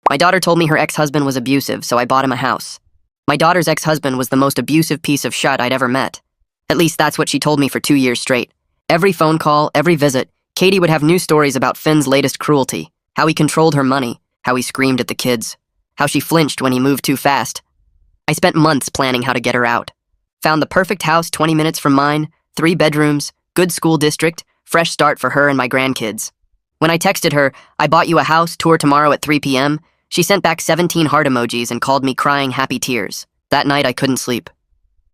My daughter told me her ex-husband was abusive, so I bought him a house. My daughter's ex-husband was the most abusive piece of shit I'd ever met. At least that's what she told me for 2 years straight. Every phone call, every visit, Katie would have new stories about Finn's latest cruelty. How he controlled her money, how he screamed at the kids, how she flinched when he moved too fast. I spent months planning how to get her out. Found the perfect house 20 minutes from mine, 3 bedrooms, good school district, fresh start for her and my grandkids. When I texted her, "I bought you a house, tour tomorrow at 3 p.m., she sent back 17 heart emojis and called me crying happy tears. That night I couldn't sleep.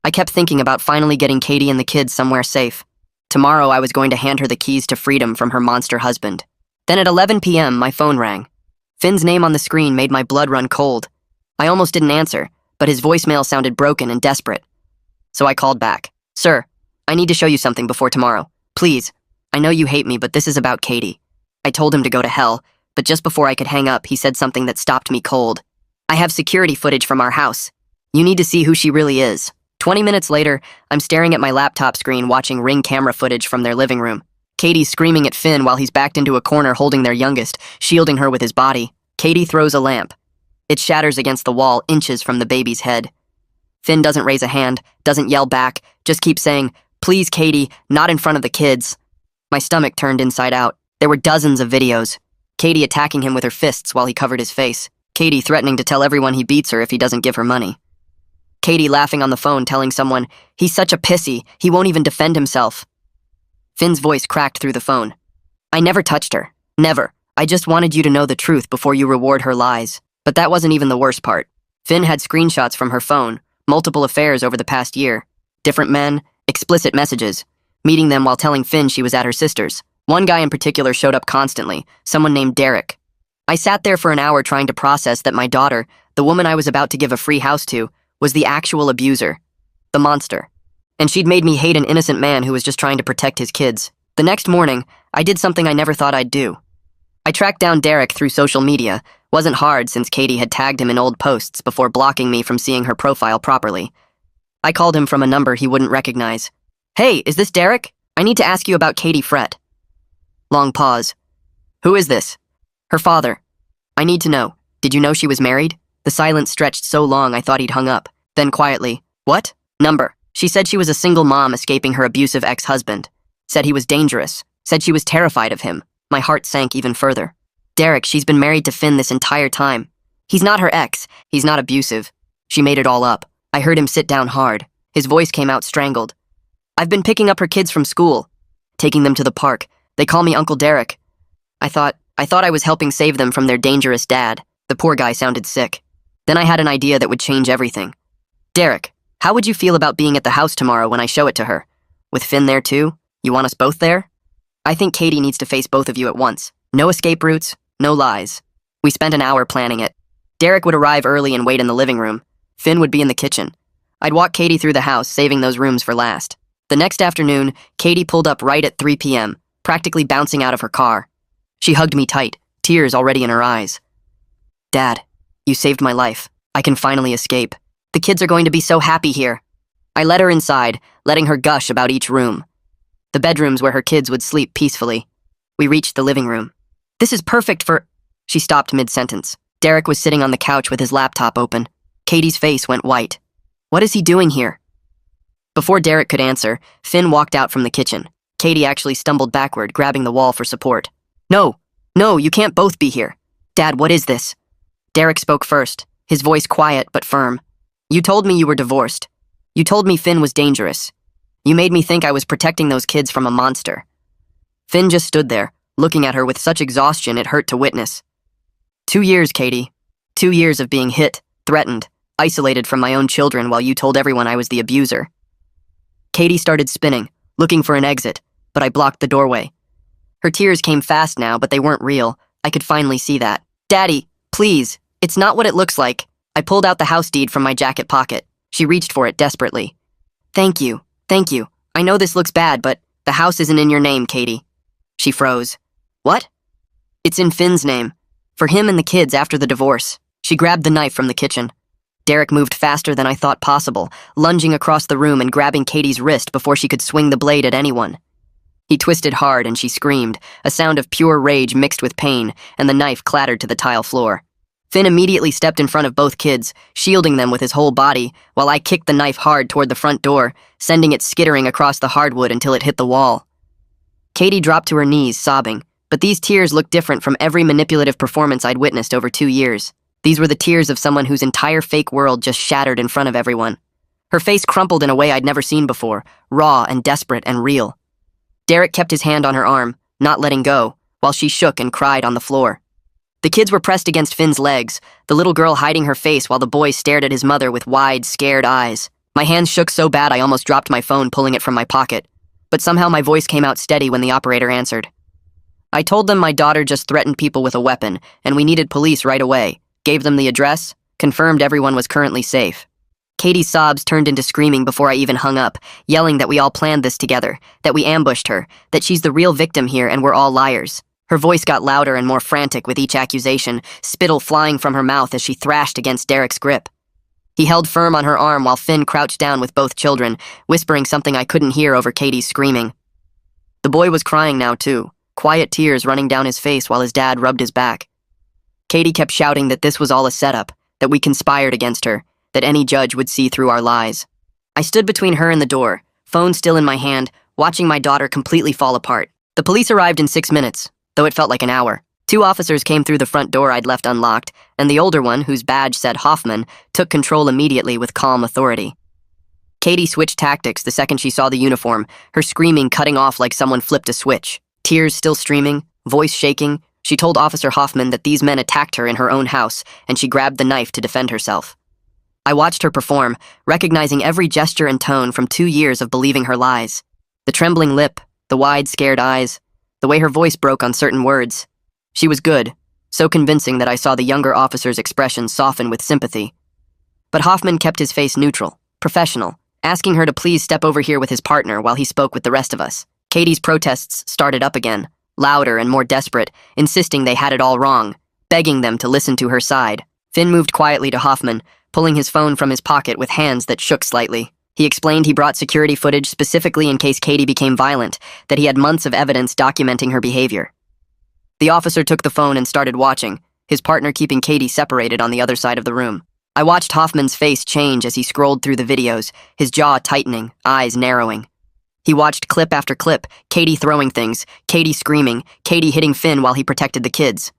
I kept thinking about finally getting Katie and the kids somewhere safe. Tomorrow I was going to hand her the keys to freedom from her monster husband. Then at 11 p.m. my phone rang. Finn's name on the screen made my blood run cold. I almost didn't answer, but his voicemail sounded broken and desperate. So I called back. "Sir, I need to show you something before tomorrow. Please. I know you hate me, but this is about Katie." I told him to go to hell, but just before I could hang up, he said something that stopped me cold. "I have security footage from our house. You need to see who she really is." 20 minutes later, I'm staring at my laptop screen watching Ring camera footage from their living room. Katie's screaming at Finn while he's backed into a corner holding their youngest, shielding her with his body. Katie throws a lamp. It shatters against the wall inches from the baby's head. Finn doesn't raise a hand, doesn't yell back, just keeps saying, "Please, Katie, not in front of the kids." My stomach turned inside out. There were dozens of videos. Katie attacking him with her fists while he covered his face. Katie threatening to tell everyone he beats her if he doesn't give her money. Katie laughing on the phone telling someone, "He's such a pissy, he won't even defend himself." Finn's voice cracked through the phone. "I never touched her. Never. I just wanted you to know the truth before you reward her lies." But that wasn't even the worst part. Finn had screenshots from her phone, multiple affairs over the past year. Different men, explicit messages, meeting them while telling Finn she was at her sister's. One guy in particular showed up constantly, someone named Derek. I sat there for an hour trying to process that my daughter, the woman I was about to give a free house to, was the actual abuser, the monster. And she'd made me hate an innocent man who was just trying to protect his kids. The next morning, I did something I never thought I'd do. I tracked down Derek through social media. Wasn't hard since Katie had tagged him in old posts before blocking me from seeing her profile properly. I called him from a number he wouldn't recognize. "Hey, is this Derek? I need to ask you about Katie Fret." Long pause. "Who is this?" "Her father." "I need to know. Did you know she was married?" The silence stretched so long I thought he'd hung up. Then quietly, "What?" "Number. She said she was a single mom escaping her abusive ex-husband. Said he was dangerous. Said she was terrified of him." My heart sank even further. "Derek, she's been married to Finn this entire time. He's not her ex. He's not abusive. She made it all up." I heard him sit down hard. His voice came out strangled. "I've been picking up her kids from school, taking them to the park. They call me Uncle Derek. I thought I was helping save them from their dangerous dad." The poor guy sounded sick. Then I had an idea that would change everything. "Derek, how would you feel about being at the house tomorrow when I show it to her? With Finn there too? You want us both there? I think Katie needs to face both of you at once. No escape routes, no lies." We spent an hour planning it. Derek would arrive early and wait in the living room. Finn would be in the kitchen. I'd walk Katie through the house, saving those rooms for last. The next afternoon, Katie pulled up right at 3 p.m., practically bouncing out of her car. She hugged me tight, tears already in her eyes. "Dad, you saved my life. I can finally escape. The kids are going to be so happy here." I led her inside, letting her gush about each room. The bedrooms where her kids would sleep peacefully. We reached the living room. "This is perfect for—" She stopped mid-sentence. Derek was sitting on the couch with his laptop open. Katie's face went white. "What is he doing here?" Before Derek could answer, Finn walked out from the kitchen. Katie actually stumbled backward, grabbing the wall for support. No, you can't both be here." "Dad, what is this?" Derek spoke first, his voice quiet but firm. "You told me you were divorced. You told me Finn was dangerous. You made me think I was protecting those kids from a monster." Finn just stood there, looking at her with such exhaustion it hurt to witness. 2 years, Katie. 2 years of being hit, threatened, isolated from my own children while you told everyone I was the abuser." Katie started spinning, looking for an exit, but I blocked the doorway. Her tears came fast now, but they weren't real. I could finally see that. "Daddy, please, it's not what it looks like." I pulled out the house deed from my jacket pocket. She reached for it desperately. Thank you. I know this looks bad, but the house isn't in your name, Katie." She froze. "What?" "It's in Finn's name. For him and the kids after the divorce." She grabbed the knife from the kitchen. Derek moved faster than I thought possible, lunging across the room and grabbing Katie's wrist before she could swing the blade at anyone. He twisted hard and she screamed, a sound of pure rage mixed with pain, and the knife clattered to the tile floor. Finn immediately stepped in front of both kids, shielding them with his whole body, while I kicked the knife hard toward the front door, sending it skittering across the hardwood until it hit the wall. Katie dropped to her knees, sobbing, but these tears looked different from every manipulative performance I'd witnessed over 2 years. These were the tears of someone whose entire fake world just shattered in front of everyone. Her face crumpled in a way I'd never seen before, raw and desperate and real. Derek kept his hand on her arm, not letting go, while she shook and cried on the floor. The kids were pressed against Finn's legs, the little girl hiding her face while the boy stared at his mother with wide, scared eyes. My hands shook so bad I almost dropped my phone, pulling it from my pocket. But somehow my voice came out steady when the operator answered. I told them my daughter just threatened people with a weapon, and we needed police right away. Gave them the address, confirmed everyone was currently safe. Katie's sobs turned into screaming before I even hung up, yelling that we all planned this together, that we ambushed her, that she's the real victim here and we're all liars. Her voice got louder and more frantic with each accusation, spittle flying from her mouth as she thrashed against Derek's grip. He held firm on her arm while Finn crouched down with both children, whispering something I couldn't hear over Katie's screaming. The boy was crying now too, quiet tears running down his face while his dad rubbed his back. Katie kept shouting that this was all a setup, that we conspired against her, that any judge would see through our lies. I stood between her and the door, phone still in my hand, watching my daughter completely fall apart. The police arrived in 6 minutes, though it felt like an hour. 2 officers came through the front door I'd left unlocked, and the older one, whose badge said Hoffman, took control immediately with calm authority. Katie switched tactics the second she saw the uniform, her screaming cutting off like someone flipped a switch. Tears still streaming, voice shaking, she told Officer Hoffman that these men attacked her in her own house, and she grabbed the knife to defend herself. I watched her perform, recognizing every gesture and tone from 2 years of believing her lies. The trembling lip, the wide, scared eyes, the way her voice broke on certain words. She was good, so convincing that I saw the younger officer's expression soften with sympathy. But Hoffman kept his face neutral, professional, asking her to please step over here with his partner while he spoke with the rest of us. Katie's protests started up again, louder and more desperate, insisting they had it all wrong, begging them to listen to her side. Finn moved quietly to Hoffman, pulling his phone from his pocket with hands that shook slightly. He explained he brought security footage specifically in case Katie became violent, that he had months of evidence documenting her behavior. The officer took the phone and started watching, his partner keeping Katie separated on the other side of the room. I watched Hoffman's face change as he scrolled through the videos, his jaw tightening, eyes narrowing. He watched clip after clip, Katie throwing things, Katie screaming, Katie hitting Finn while he protected the kids.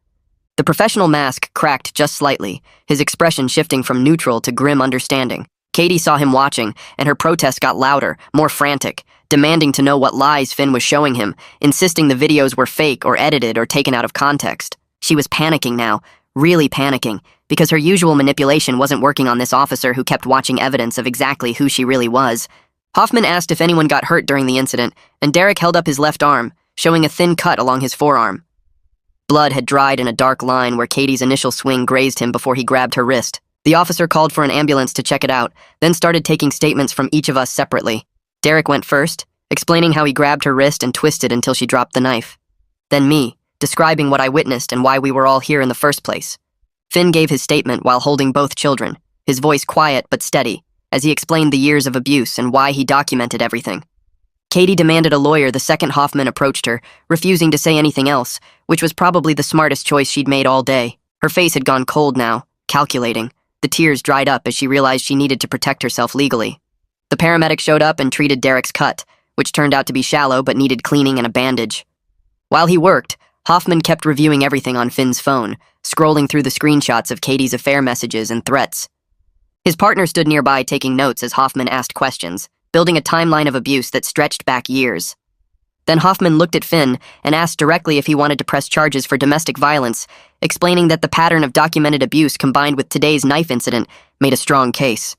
The professional mask cracked just slightly, his expression shifting from neutral to grim understanding. Katie saw him watching, and her protest got louder, more frantic, demanding to know what lies Finn was showing him, insisting the videos were fake or edited or taken out of context. She was panicking now, really panicking, because her usual manipulation wasn't working on this officer who kept watching evidence of exactly who she really was. Hoffman asked if anyone got hurt during the incident, and Derek held up his left arm, showing a thin cut along his forearm. Blood had dried in a dark line where Katie's initial swing grazed him before he grabbed her wrist. The officer called for an ambulance to check it out, then started taking statements from each of us separately. Derek went first, explaining how he grabbed her wrist and twisted until she dropped the knife. Then me, describing what I witnessed and why we were all here in the first place. Finn gave his statement while holding both children, his voice quiet but steady, as he explained the years of abuse and why he documented everything. Katie demanded a lawyer the second Hoffman approached her, refusing to say anything else, which was probably the smartest choice she'd made all day. Her face had gone cold now, calculating. The tears dried up as she realized she needed to protect herself legally. The paramedic showed up and treated Derek's cut, which turned out to be shallow but needed cleaning and a bandage. While he worked, Hoffman kept reviewing everything on Finn's phone, scrolling through the screenshots of Katie's affair messages and threats. His partner stood nearby taking notes as Hoffman asked questions, building a timeline of abuse that stretched back years. Then Hoffman looked at Finn and asked directly if he wanted to press charges for domestic violence, explaining that the pattern of documented abuse combined with today's knife incident made a strong case.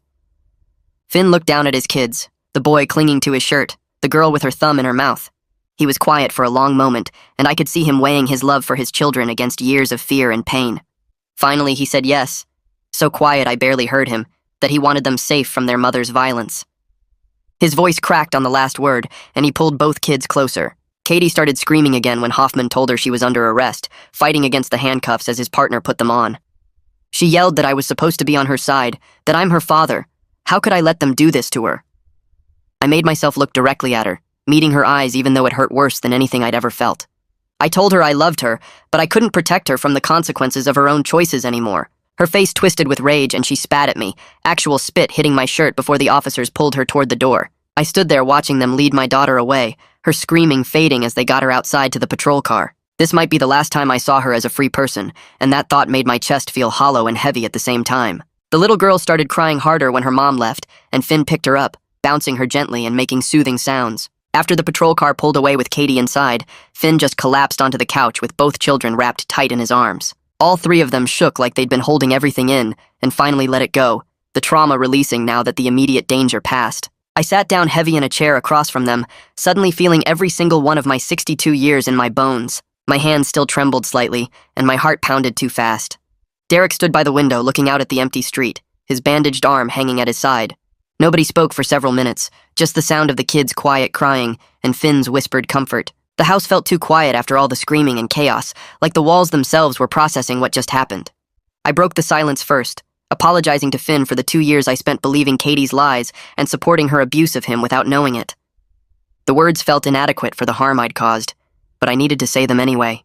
Finn looked down at his kids, the boy clinging to his shirt, the girl with her thumb in her mouth. He was quiet for a long moment, and I could see him weighing his love for his children against years of fear and pain. Finally, he said yes, so quiet I barely heard him, that he wanted them safe from their mother's violence. His voice cracked on the last word, and he pulled both kids closer. Katie started screaming again when Hoffman told her she was under arrest, fighting against the handcuffs as his partner put them on. She yelled that I was supposed to be on her side, that I'm her father. How could I let them do this to her? I made myself look directly at her, meeting her eyes even though it hurt worse than anything I'd ever felt. I told her I loved her, but I couldn't protect her from the consequences of her own choices anymore. Her face twisted with rage and she spat at me, actual spit hitting my shirt before the officers pulled her toward the door. I stood there watching them lead my daughter away, her screaming fading as they got her outside to the patrol car. This might be the last time I saw her as a free person, and that thought made my chest feel hollow and heavy at the same time. The little girl started crying harder when her mom left, and Finn picked her up, bouncing her gently and making soothing sounds. After the patrol car pulled away with Katie inside, Finn just collapsed onto the couch with both children wrapped tight in his arms. All three of them shook like they'd been holding everything in, and finally let it go, the trauma releasing now that the immediate danger passed. I sat down heavy in a chair across from them, suddenly feeling every single one of my 62 years in my bones. My hands still trembled slightly, and my heart pounded too fast. Derek stood by the window looking out at the empty street, his bandaged arm hanging at his side. Nobody spoke for several minutes, just the sound of the kids' quiet crying and Finn's whispered comfort. The house felt too quiet after all the screaming and chaos, like the walls themselves were processing what just happened. I broke the silence first, apologizing to Finn for the 2 years I spent believing Katie's lies and supporting her abuse of him without knowing it. The words felt inadequate for the harm I'd caused, but I needed to say them anyway.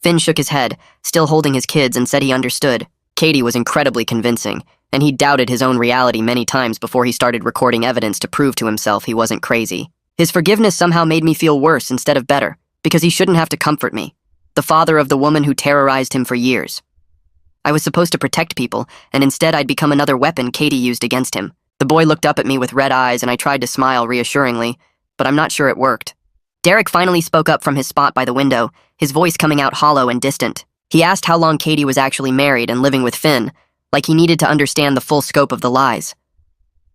Finn shook his head, still holding his kids, and said he understood. Katie was incredibly convincing, and he doubted his own reality many times before he started recording evidence to prove to himself he wasn't crazy. His forgiveness somehow made me feel worse instead of better, because he shouldn't have to comfort me, the father of the woman who terrorized him for years. I was supposed to protect people, and instead I'd become another weapon Katie used against him. The boy looked up at me with red eyes, and I tried to smile reassuringly, but I'm not sure it worked. Derek finally spoke up from his spot by the window, his voice coming out hollow and distant. He asked how long Katie was actually married and living with Finn, like he needed to understand the full scope of the lies.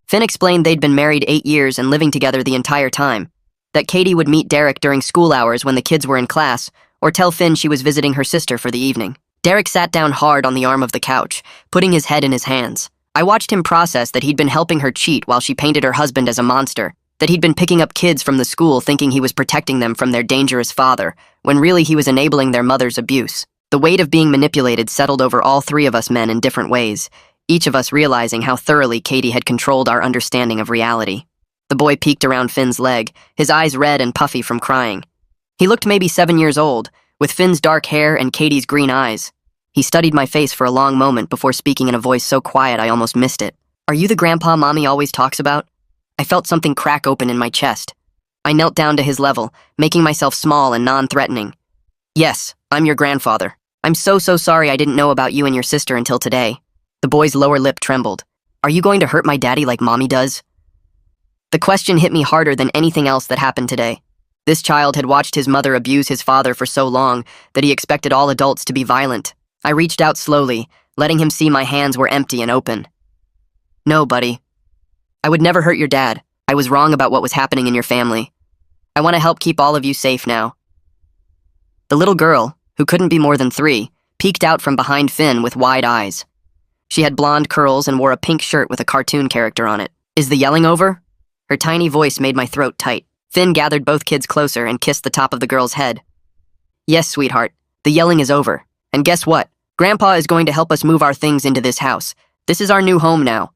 Finn explained they'd been married 8 years and living together the entire time, that Katie would meet Derek during school hours when the kids were in class, or tell Finn she was visiting her sister for the evening. Derek sat down hard on the arm of the couch, putting his head in his hands. I watched him process that he'd been helping her cheat while she painted her husband as a monster, that he'd been picking up kids from the school thinking he was protecting them from their dangerous father, when really he was enabling their mother's abuse. The weight of being manipulated settled over all three of us men in different ways, each of us realizing how thoroughly Katie had controlled our understanding of reality. The boy peeked around Finn's leg, his eyes red and puffy from crying. He looked maybe 7 years old, with Finn's dark hair and Katie's green eyes. He studied my face for a long moment before speaking in a voice so quiet I almost missed it. "Are you the grandpa Mommy always talks about?" I felt something crack open in my chest. I knelt down to his level, making myself small and non-threatening. "Yes, I'm your grandfather. I'm so sorry I didn't know about you and your sister until today." The boy's lower lip trembled. "Are you going to hurt my daddy like Mommy does?" The question hit me harder than anything else that happened today. This child had watched his mother abuse his father for so long that he expected all adults to be violent. I reached out slowly, letting him see my hands were empty and open. "No, buddy. I would never hurt your dad. I was wrong about what was happening in your family. I want to help keep all of you safe now." The little girl, who couldn't be more than 3, peeked out from behind Finn with wide eyes. She had blonde curls and wore a pink shirt with a cartoon character on it. "Is the yelling over?" Her tiny voice made my throat tight. Finn gathered both kids closer and kissed the top of the girl's head. "Yes, sweetheart, the yelling is over. And guess what? Grandpa is going to help us move our things into this house. This is our new home now."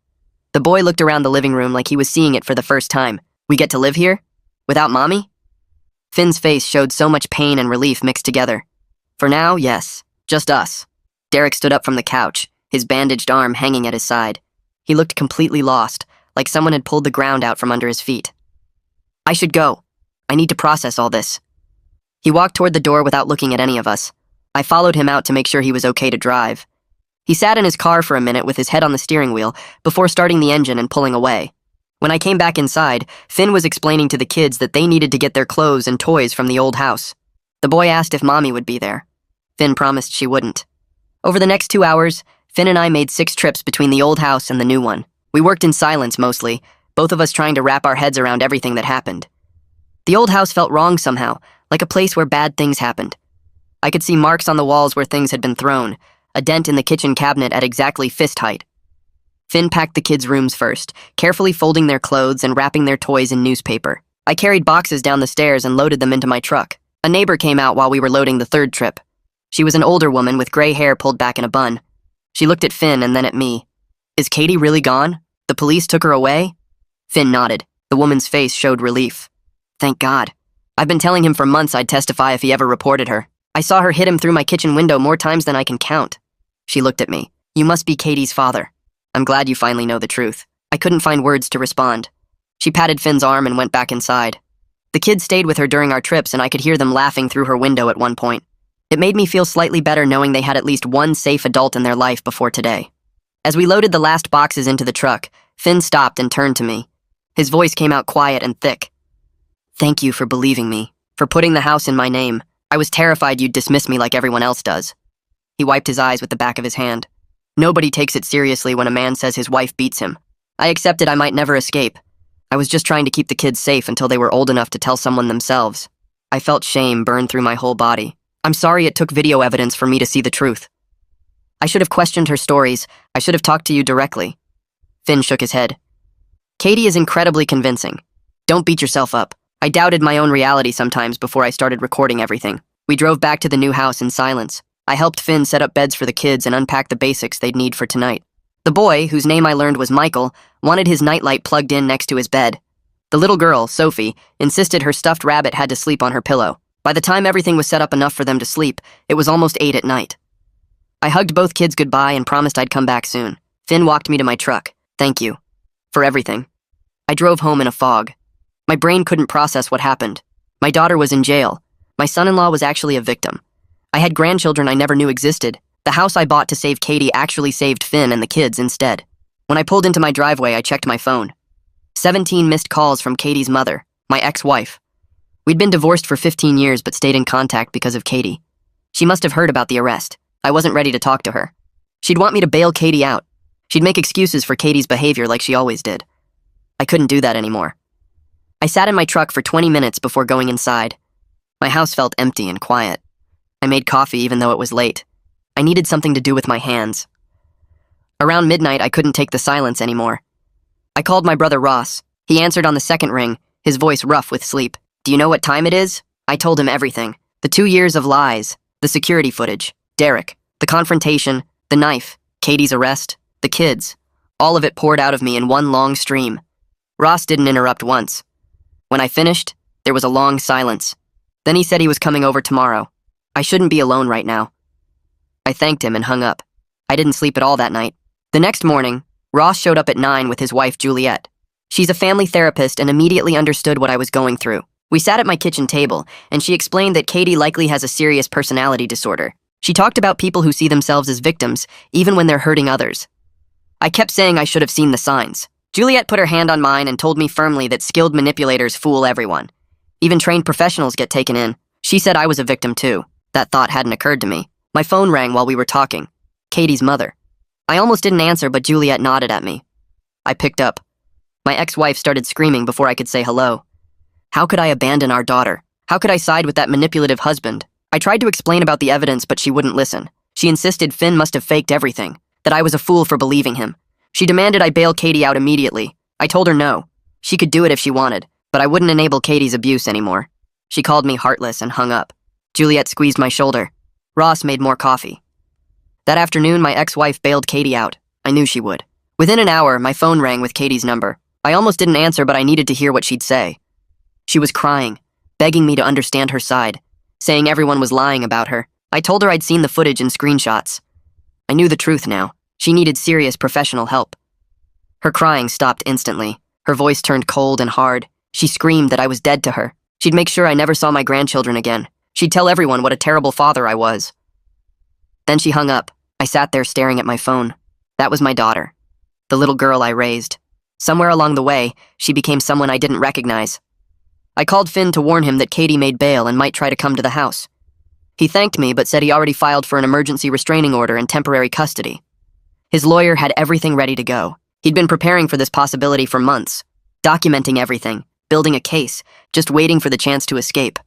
The boy looked around the living room like he was seeing it for the first time. "We get to live here? Without Mommy?" Finn's face showed so much pain and relief mixed together. "For now, yes. Just us." Derek stood up from the couch, his bandaged arm hanging at his side. He looked completely lost, like someone had pulled the ground out from under his feet. "I should go. I need to process all this." He walked toward the door without looking at any of us. I followed him out to make sure he was okay to drive. He sat in his car for a minute with his head on the steering wheel before starting the engine and pulling away. When I came back inside, Finn was explaining to the kids that they needed to get their clothes and toys from the old house. The boy asked if Mommy would be there. Finn promised she wouldn't. Over the next 2 hours, Finn and I made 6 trips between the old house and the new one. We worked in silence mostly, both of us trying to wrap our heads around everything that happened. The old house felt wrong somehow, like a place where bad things happened. I could see marks on the walls where things had been thrown, a dent in the kitchen cabinet at exactly fist height. Finn packed the kids' rooms first, carefully folding their clothes and wrapping their toys in newspaper. I carried boxes down the stairs and loaded them into my truck. A neighbor came out while we were loading the 3rd trip. She was an older woman with gray hair pulled back in a bun. She looked at Finn and then at me. "Is Katie really gone? The police took her away?" Finn nodded. The woman's face showed relief. "Thank God. I've been telling him for months I'd testify if he ever reported her. I saw her hit him through my kitchen window more times than I can count." She looked at me. You must be Katie's father. I'm glad you finally know the truth. I couldn't find words to respond. She patted Finn's arm and went back inside. The kids stayed with her during our trips, and I could hear them laughing through her window at one point. It made me feel slightly better knowing they had at least one safe adult in their life before today. As we loaded the last boxes into the truck, Finn stopped and turned to me. His voice came out quiet and thick. Thank you for believing me, for putting the house in my name. I was terrified you'd dismiss me like everyone else does. He wiped his eyes with the back of his hand. Nobody takes it seriously when a man says his wife beats him. I accepted I might never escape. I was just trying to keep the kids safe until they were old enough to tell someone themselves. I felt shame burn through my whole body. I'm sorry it took video evidence for me to see the truth. I should have questioned her stories. I should have talked to you directly. Finn shook his head. Katie is incredibly convincing. Don't beat yourself up. I doubted my own reality sometimes before I started recording everything. We drove back to the new house in silence. I helped Finn set up beds for the kids and unpack the basics they'd need for tonight. The boy, whose name I learned was Michael, wanted his nightlight plugged in next to his bed. The little girl, Sophie, insisted her stuffed rabbit had to sleep on her pillow. By the time everything was set up enough for them to sleep, it was almost 8 at night. I hugged both kids goodbye and promised I'd come back soon. Finn walked me to my truck. Thank you. For everything. I drove home in a fog. My brain couldn't process what happened. My daughter was in jail. My son-in-law was actually a victim. I had grandchildren I never knew existed. The house I bought to save Katie actually saved Finn and the kids instead. When I pulled into my driveway, I checked my phone. 17 missed calls from Katie's mother, my ex-wife. We'd been divorced for 15 years but stayed in contact because of Katie. She must have heard about the arrest. I wasn't ready to talk to her. She'd want me to bail Katie out. She'd make excuses for Katie's behavior like she always did. I couldn't do that anymore. I sat in my truck for 20 minutes before going inside. My house felt empty and quiet. I made coffee even though it was late. I needed something to do with my hands. Around midnight, I couldn't take the silence anymore. I called my brother Ross. He answered on the second ring, his voice rough with sleep. Do you know what time it is? I told him everything. The 2 years of lies, the security footage, Derek, the confrontation, the knife, Katie's arrest, the kids. All of it poured out of me in one long stream. Ross didn't interrupt once. When I finished, there was a long silence. Then he said he was coming over tomorrow. I shouldn't be alone right now. I thanked him and hung up. I didn't sleep at all that night. The next morning, Ross showed up at 9 with his wife Juliet. She's a family therapist and immediately understood what I was going through. We sat at my kitchen table, and she explained that Katie likely has a serious personality disorder. She talked about people who see themselves as victims, even when they're hurting others. I kept saying I should have seen the signs. Juliet put her hand on mine and told me firmly that skilled manipulators fool everyone. Even trained professionals get taken in. She said I was a victim too. That thought hadn't occurred to me. My phone rang while we were talking. Katie's mother. I almost didn't answer, but Juliet nodded at me. I picked up. My ex-wife started screaming before I could say hello. How could I abandon our daughter? How could I side with that manipulative husband? I tried to explain about the evidence, but she wouldn't listen. She insisted Finn must have faked everything, that I was a fool for believing him. She demanded I bail Katie out immediately. I told her no. She could do it if she wanted, but I wouldn't enable Katie's abuse anymore. She called me heartless and hung up. Juliet squeezed my shoulder. Ross made more coffee. That afternoon, my ex-wife bailed Katie out. I knew she would. Within an hour, my phone rang with Katie's number. I almost didn't answer, but I needed to hear what she'd say. She was crying, begging me to understand her side, saying everyone was lying about her. I told her I'd seen the footage and screenshots. I knew the truth now. She needed serious professional help. Her crying stopped instantly. Her voice turned cold and hard. She screamed that I was dead to her. She'd make sure I never saw my grandchildren again. She'd tell everyone what a terrible father I was. Then she hung up. I sat there staring at my phone. That was my daughter, the little girl I raised. Somewhere along the way, she became someone I didn't recognize. I called Finn to warn him that Katie made bail and might try to come to the house. He thanked me but said he already filed for an emergency restraining order and temporary custody. His lawyer had everything ready to go. He'd been preparing for this possibility for months, documenting everything, building a case, just waiting for the chance to escape.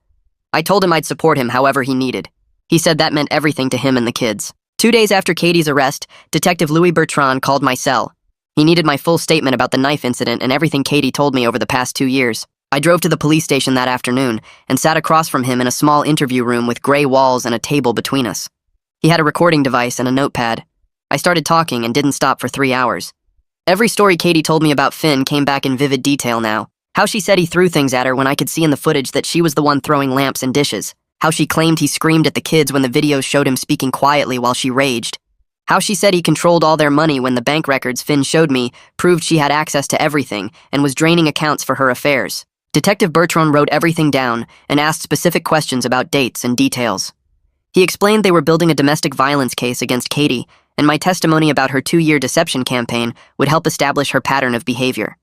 I told him I'd support him however he needed. He said that meant everything to him and the kids. 2 days after Katie's arrest, Detective Louis Bertrand called my cell. He needed my full statement about the knife incident and everything Katie told me over the past 2 years. I drove to the police station that afternoon and sat across from him in a small interview room with gray walls and a table between us. He had a recording device and a notepad. I started talking and didn't stop for 3 hours. Every story Katie told me about Finn came back in vivid detail now. How she said he threw things at her when I could see in the footage that she was the one throwing lamps and dishes. How she claimed he screamed at the kids when the videos showed him speaking quietly while she raged. How she said he controlled all their money when the bank records Finn showed me proved she had access to everything and was draining accounts for her affairs. Detective Bertrand wrote everything down and asked specific questions about dates and details. He explained they were building a domestic violence case against Katie, and my testimony about her 2-year deception campaign would help establish her pattern of behavior.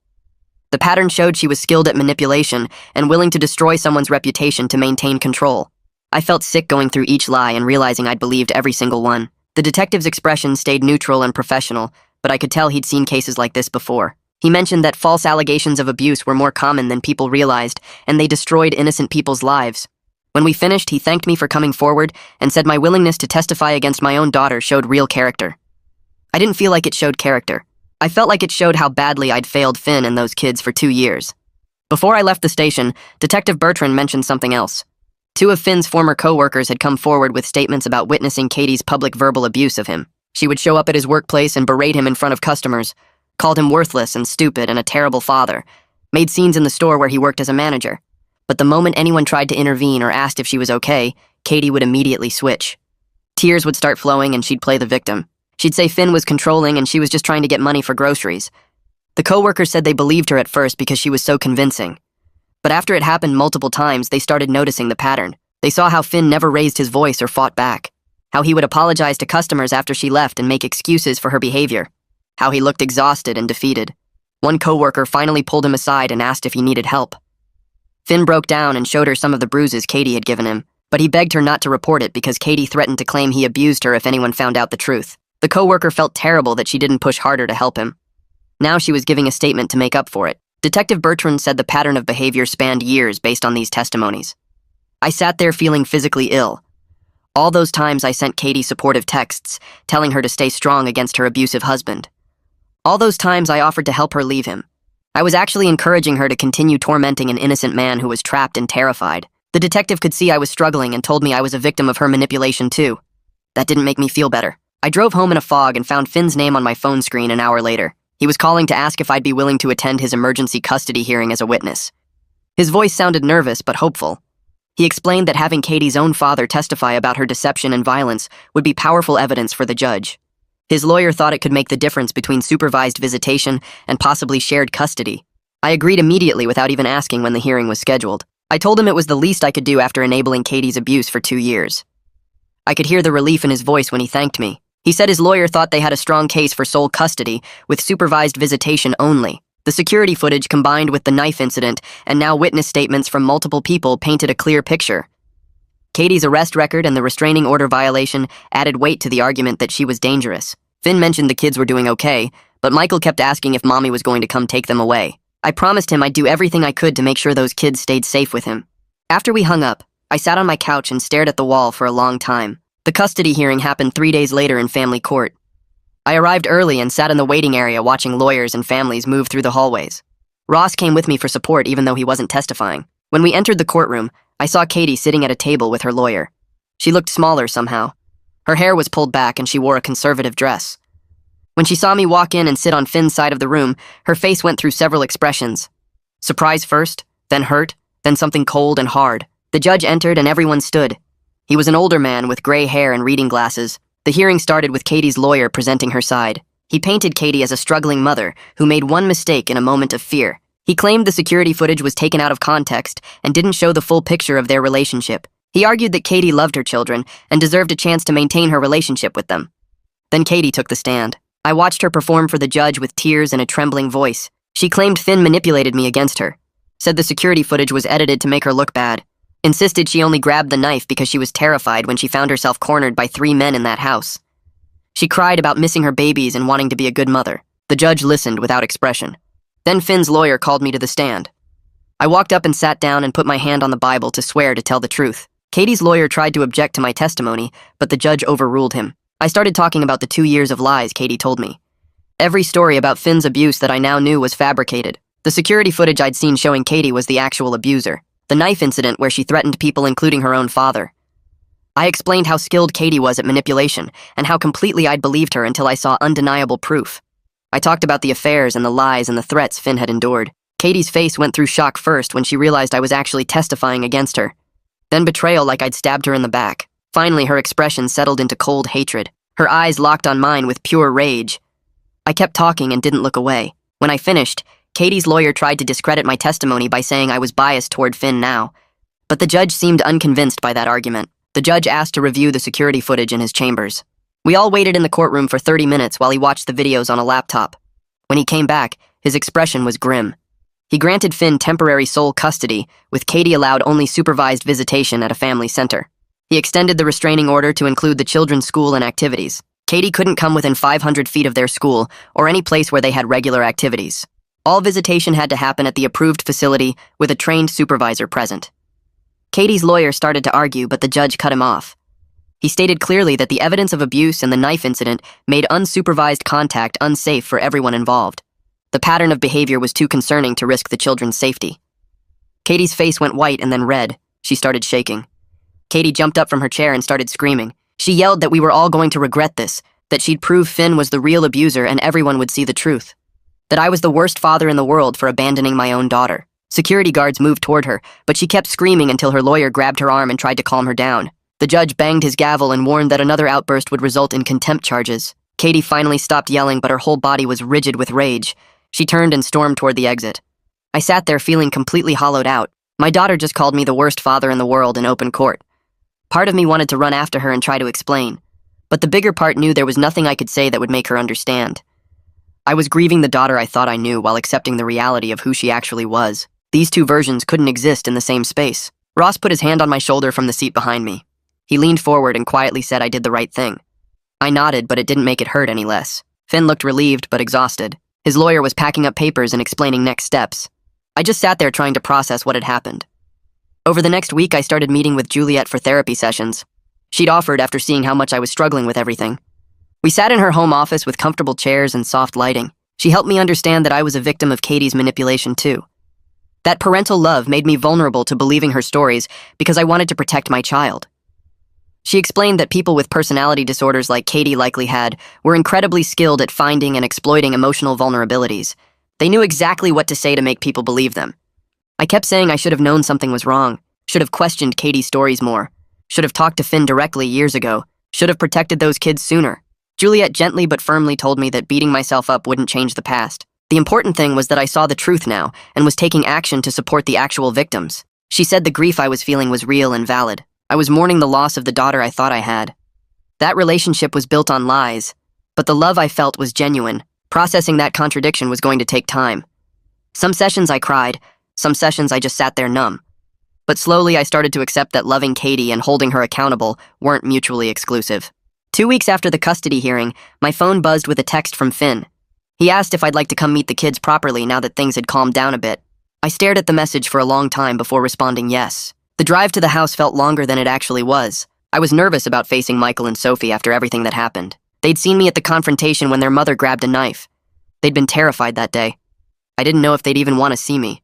The pattern showed she was skilled at manipulation and willing to destroy someone's reputation to maintain control. I felt sick going through each lie and realizing I'd believed every single one. The detective's expression stayed neutral and professional, but I could tell he'd seen cases like this before. He mentioned that false allegations of abuse were more common than people realized, and they destroyed innocent people's lives. When we finished, he thanked me for coming forward and said my willingness to testify against my own daughter showed real character. I didn't feel like it showed character. I felt like it showed how badly I'd failed Finn and those kids for 2 years. Before I left the station, Detective Bertrand mentioned something else. 2 of Finn's former co-workers had come forward with statements about witnessing Katie's public verbal abuse of him. She would show up at his workplace and berate him in front of customers, called him worthless and stupid and a terrible father, made scenes in the store where he worked as a manager. But the moment anyone tried to intervene or asked if she was okay, Katie would immediately switch. Tears would start flowing and she'd play the victim. She'd say Finn was controlling and she was just trying to get money for groceries. The co-workers said they believed her at first because she was so convincing. But after it happened multiple times, they started noticing the pattern. They saw how Finn never raised his voice or fought back, how he would apologize to customers after she left and make excuses for her behavior, how he looked exhausted and defeated. One co-worker finally pulled him aside and asked if he needed help. Finn broke down and showed her some of the bruises Katie had given him, but he begged her not to report it because Katie threatened to claim he abused her if anyone found out the truth. The co-worker felt terrible that she didn't push harder to help him. Now she was giving a statement to make up for it. Detective Bertrand said the pattern of behavior spanned years based on these testimonies. I sat there feeling physically ill. All those times I sent Katie supportive texts, telling her to stay strong against her abusive husband. All those times I offered to help her leave him. I was actually encouraging her to continue tormenting an innocent man who was trapped and terrified. The detective could see I was struggling and told me I was a victim of her manipulation too. That didn't make me feel better. I drove home in a fog and found Finn's name on my phone screen an hour later. He was calling to ask if I'd be willing to attend his emergency custody hearing as a witness. His voice sounded nervous but hopeful. He explained that having Katie's own father testify about her deception and violence would be powerful evidence for the judge. His lawyer thought it could make the difference between supervised visitation and possibly shared custody. I agreed immediately without even asking when the hearing was scheduled. I told him it was the least I could do after enabling Katie's abuse for 2 years. I could hear the relief in his voice when he thanked me. He said his lawyer thought they had a strong case for sole custody, with supervised visitation only. The security footage combined with the knife incident and now witness statements from multiple people painted a clear picture. Katie's arrest record and the restraining order violation added weight to the argument that she was dangerous. Finn mentioned the kids were doing okay, but Michael kept asking if Mommy was going to come take them away. I promised him I'd do everything I could to make sure those kids stayed safe with him. After we hung up, I sat on my couch and stared at the wall for a long time. The custody hearing happened 3 days later in family court. I arrived early and sat in the waiting area watching lawyers and families move through the hallways. Ross came with me for support even though he wasn't testifying. When we entered the courtroom, I saw Katie sitting at a table with her lawyer. She looked smaller somehow. Her hair was pulled back and she wore a conservative dress. When she saw me walk in and sit on Finn's side of the room, her face went through several expressions. Surprise first, then hurt, then something cold and hard. The judge entered and everyone stood. He was an older man with gray hair and reading glasses. The hearing started with Katie's lawyer presenting her side. He painted Katie as a struggling mother who made one mistake in a moment of fear. He claimed the security footage was taken out of context and didn't show the full picture of their relationship. He argued that Katie loved her children and deserved a chance to maintain her relationship with them. Then Katie took the stand. I watched her perform for the judge with tears and a trembling voice. She claimed Finn manipulated me against her, said the security footage was edited to make her look bad, insisted she only grabbed the knife because she was terrified when she found herself cornered by 3 men in that house. She cried about missing her babies and wanting to be a good mother. The judge listened without expression. Then Finn's lawyer called me to the stand. I walked up and sat down and put my hand on the Bible to swear to tell the truth. Katie's lawyer tried to object to my testimony, but the judge overruled him. I started talking about the 2 years of lies Katie told me. Every story about Finn's abuse that I now knew was fabricated. The security footage I'd seen showing Katie was the actual abuser. The knife incident where she threatened people including her own father. I explained how skilled Katie was at manipulation and how completely I'd believed her until I saw undeniable proof. I talked about the affairs and the lies and the threats Finn had endured. Katie's face went through shock first when she realized I was actually testifying against her. Then betrayal like I'd stabbed her in the back. Finally, her expression settled into cold hatred. Her eyes locked on mine with pure rage. I kept talking and didn't look away. When I finished, Katie's lawyer tried to discredit my testimony by saying I was biased toward Finn now. But the judge seemed unconvinced by that argument. The judge asked to review the security footage in his chambers. We all waited in the courtroom for 30 minutes while he watched the videos on a laptop. When he came back, his expression was grim. He granted Finn temporary sole custody, with Katie allowed only supervised visitation at a family center. He extended the restraining order to include the children's school and activities. Katie couldn't come within 500 feet of their school or any place where they had regular activities. All visitation had to happen at the approved facility with a trained supervisor present. Katie's lawyer started to argue, but the judge cut him off. He stated clearly that the evidence of abuse and the knife incident made unsupervised contact unsafe for everyone involved. The pattern of behavior was too concerning to risk the children's safety. Katie's face went white and then red. She started shaking. Katie jumped up from her chair and started screaming. She yelled that we were all going to regret this, that she'd prove Finn was the real abuser and everyone would see the truth. That I was the worst father in the world for abandoning my own daughter. Security guards moved toward her, but she kept screaming until her lawyer grabbed her arm and tried to calm her down. The judge banged his gavel and warned that another outburst would result in contempt charges. Katie finally stopped yelling, but her whole body was rigid with rage. She turned and stormed toward the exit. I sat there feeling completely hollowed out. My daughter just called me the worst father in the world in open court. Part of me wanted to run after her and try to explain, but the bigger part knew there was nothing I could say that would make her understand. I was grieving the daughter I thought I knew while accepting the reality of who she actually was. These two versions couldn't exist in the same space. Ross put his hand on my shoulder from the seat behind me. He leaned forward and quietly said I did the right thing. I nodded, but it didn't make it hurt any less. Finn looked relieved but exhausted. His lawyer was packing up papers and explaining next steps. I just sat there trying to process what had happened. Over the next week, I started meeting with Juliet for therapy sessions. She'd offered after seeing how much I was struggling with everything. We sat in her home office with comfortable chairs and soft lighting. She helped me understand that I was a victim of Katie's manipulation too. That parental love made me vulnerable to believing her stories because I wanted to protect my child. She explained that people with personality disorders like Katie likely had were incredibly skilled at finding and exploiting emotional vulnerabilities. They knew exactly what to say to make people believe them. I kept saying I should have known something was wrong, should have questioned Katie's stories more, should have talked to Finn directly years ago, should have protected those kids sooner. Juliet gently but firmly told me that beating myself up wouldn't change the past. The important thing was that I saw the truth now and was taking action to support the actual victims. She said the grief I was feeling was real and valid. I was mourning the loss of the daughter I thought I had. That relationship was built on lies, but the love I felt was genuine. Processing that contradiction was going to take time. Some sessions I cried, some sessions I just sat there numb. But slowly I started to accept that loving Katie and holding her accountable weren't mutually exclusive. 2 weeks after the custody hearing, my phone buzzed with a text from Finn. He asked if I'd like to come meet the kids properly now that things had calmed down a bit. I stared at the message for a long time before responding yes. The drive to the house felt longer than it actually was. I was nervous about facing Michael and Sophie after everything that happened. They'd seen me at the confrontation when their mother grabbed a knife. They'd been terrified that day. I didn't know if they'd even want to see me.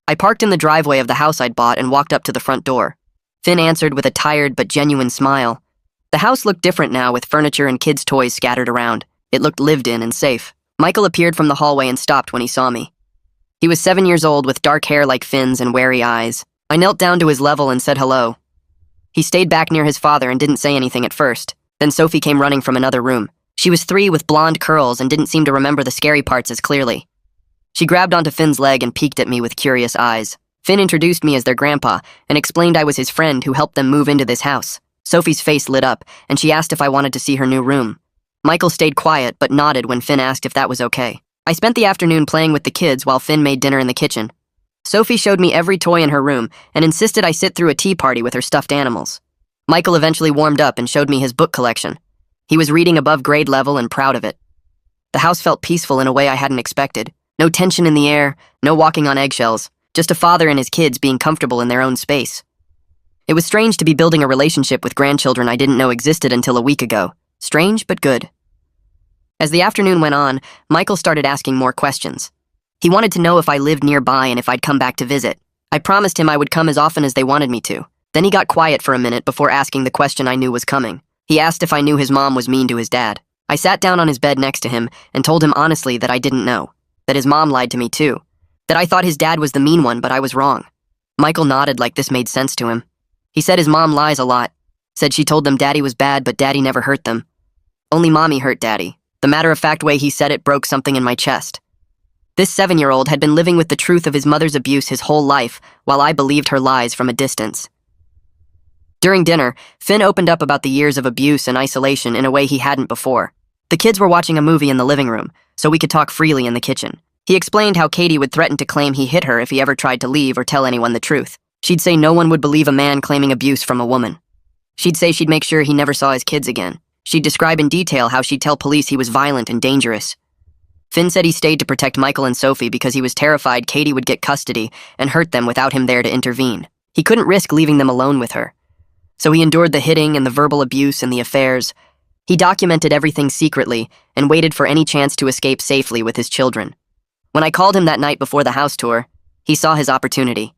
I parked in the driveway of the house I'd bought and walked up to the front door. Finn answered with a tired but genuine smile. The house looked different now, with furniture and kids' toys scattered around. It looked lived in and safe. Michael appeared from the hallway and stopped when he saw me. He was 7 years old with dark hair like Finn's and wary eyes. I knelt down to his level and said hello. He stayed back near his father and didn't say anything at first. Then Sophie came running from another room. She was 3 with blonde curls and didn't seem to remember the scary parts as clearly. She grabbed onto Finn's leg and peeked at me with curious eyes. Finn introduced me as their grandpa and explained I was his friend who helped them move into this house. Sophie's face lit up, and she asked if I wanted to see her new room. Michael stayed quiet but nodded when Finn asked if that was okay. I spent the afternoon playing with the kids while Finn made dinner in the kitchen. Sophie showed me every toy in her room and insisted I sit through a tea party with her stuffed animals. Michael eventually warmed up and showed me his book collection. He was reading above grade level and proud of it. The house felt peaceful in a way I hadn't expected. No tension in the air, no walking on eggshells, just a father and his kids being comfortable in their own space. It was strange to be building a relationship with grandchildren I didn't know existed until a week ago. Strange, but good. As the afternoon went on, Michael started asking more questions. He wanted to know if I lived nearby and if I'd come back to visit. I promised him I would come as often as they wanted me to. Then he got quiet for a minute before asking the question I knew was coming. He asked if I knew his mom was mean to his dad. I sat down on his bed next to him and told him honestly that I didn't know. That his mom lied to me too. That I thought his dad was the mean one, but I was wrong. Michael nodded like this made sense to him. He said his mom lies a lot. Said she told them daddy was bad, but daddy never hurt them. Only Mommy hurt Daddy. The matter-of-fact way he said it broke something in my chest. This 7-year-old had been living with the truth of his mother's abuse his whole life, while I believed her lies from a distance. During dinner, Finn opened up about the years of abuse and isolation in a way he hadn't before. The kids were watching a movie in the living room, so we could talk freely in the kitchen. He explained how Katie would threaten to claim he hit her if he ever tried to leave or tell anyone the truth. She'd say no one would believe a man claiming abuse from a woman. She'd say she'd make sure he never saw his kids again. She'd describe in detail how she'd tell police he was violent and dangerous. Finn said he stayed to protect Michael and Sophie because he was terrified Katie would get custody and hurt them without him there to intervene. He couldn't risk leaving them alone with her. So he endured the hitting and the verbal abuse and the affairs. He documented everything secretly and waited for any chance to escape safely with his children. When I called him that night before the house tour, he saw his opportunity.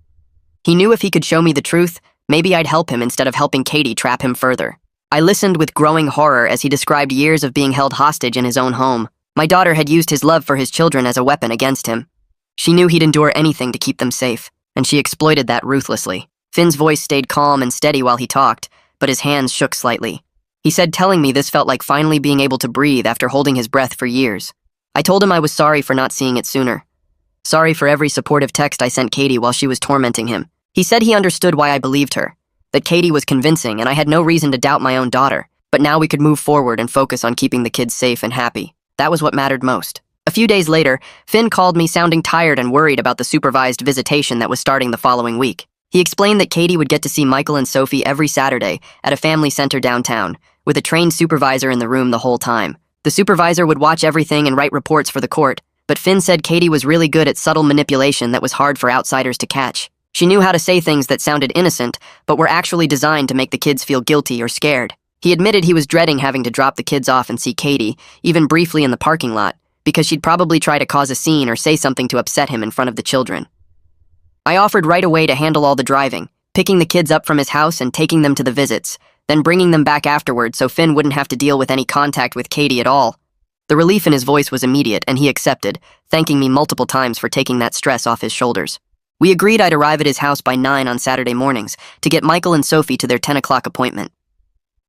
He knew if he could show me the truth, maybe I'd help him instead of helping Katie trap him further. I listened with growing horror as he described years of being held hostage in his own home. My daughter had used his love for his children as a weapon against him. She knew he'd endure anything to keep them safe, and she exploited that ruthlessly. Finn's voice stayed calm and steady while he talked, but his hands shook slightly. He said telling me this felt like finally being able to breathe after holding his breath for years. I told him I was sorry for not seeing it sooner. Sorry for every supportive text I sent Katie while she was tormenting him. He said he understood why I believed her, that Katie was convincing and I had no reason to doubt my own daughter, but now we could move forward and focus on keeping the kids safe and happy. That was what mattered most. A few days later, Finn called me sounding tired and worried about the supervised visitation that was starting the following week. He explained that Katie would get to see Michael and Sophie every Saturday at a family center downtown, with a trained supervisor in the room the whole time. The supervisor would watch everything and write reports for the court, but Finn said Katie was really good at subtle manipulation that was hard for outsiders to catch. She knew how to say things that sounded innocent, but were actually designed to make the kids feel guilty or scared. He admitted he was dreading having to drop the kids off and see Katie, even briefly in the parking lot, because she'd probably try to cause a scene or say something to upset him in front of the children. I offered right away to handle all the driving, picking the kids up from his house and taking them to the visits, then bringing them back afterward so Finn wouldn't have to deal with any contact with Katie at all. The relief in his voice was immediate, and he accepted, thanking me multiple times for taking that stress off his shoulders. We agreed I'd arrive at his house by 9 on Saturday mornings to get Michael and Sophie to their 10 o'clock appointment.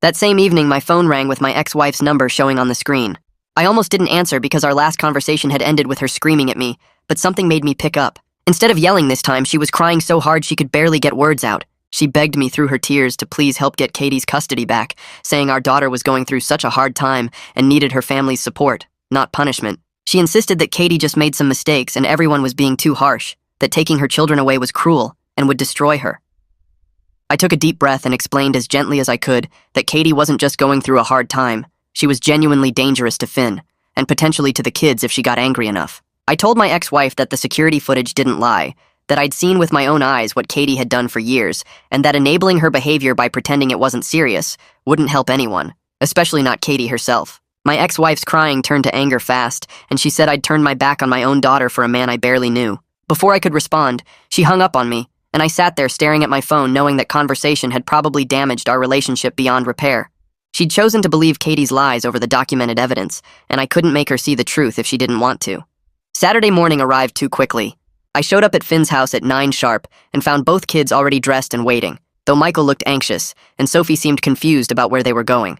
That same evening, my phone rang with my ex-wife's number showing on the screen. I almost didn't answer because our last conversation had ended with her screaming at me, but something made me pick up. Instead of yelling this time, she was crying so hard she could barely get words out. She begged me through her tears to please help get Katie's custody back, saying our daughter was going through such a hard time and needed her family's support, not punishment. She insisted that Katie just made some mistakes and everyone was being too harsh, that taking her children away was cruel and would destroy her. I took a deep breath and explained as gently as I could that Katie wasn't just going through a hard time, she was genuinely dangerous to Finn, and potentially to the kids if she got angry enough. I told my ex-wife that the security footage didn't lie, that I'd seen with my own eyes what Katie had done for years, and that enabling her behavior by pretending it wasn't serious wouldn't help anyone, especially not Katie herself. My ex-wife's crying turned to anger fast, and she said I'd turned my back on my own daughter for a man I barely knew. Before I could respond, she hung up on me, and I sat there staring at my phone knowing that conversation had probably damaged our relationship beyond repair. She'd chosen to believe Katie's lies over the documented evidence, and I couldn't make her see the truth if she didn't want to. Saturday morning arrived too quickly. I showed up at Finn's house at 9 sharp and found both kids already dressed and waiting, though Michael looked anxious, and Sophie seemed confused about where they were going.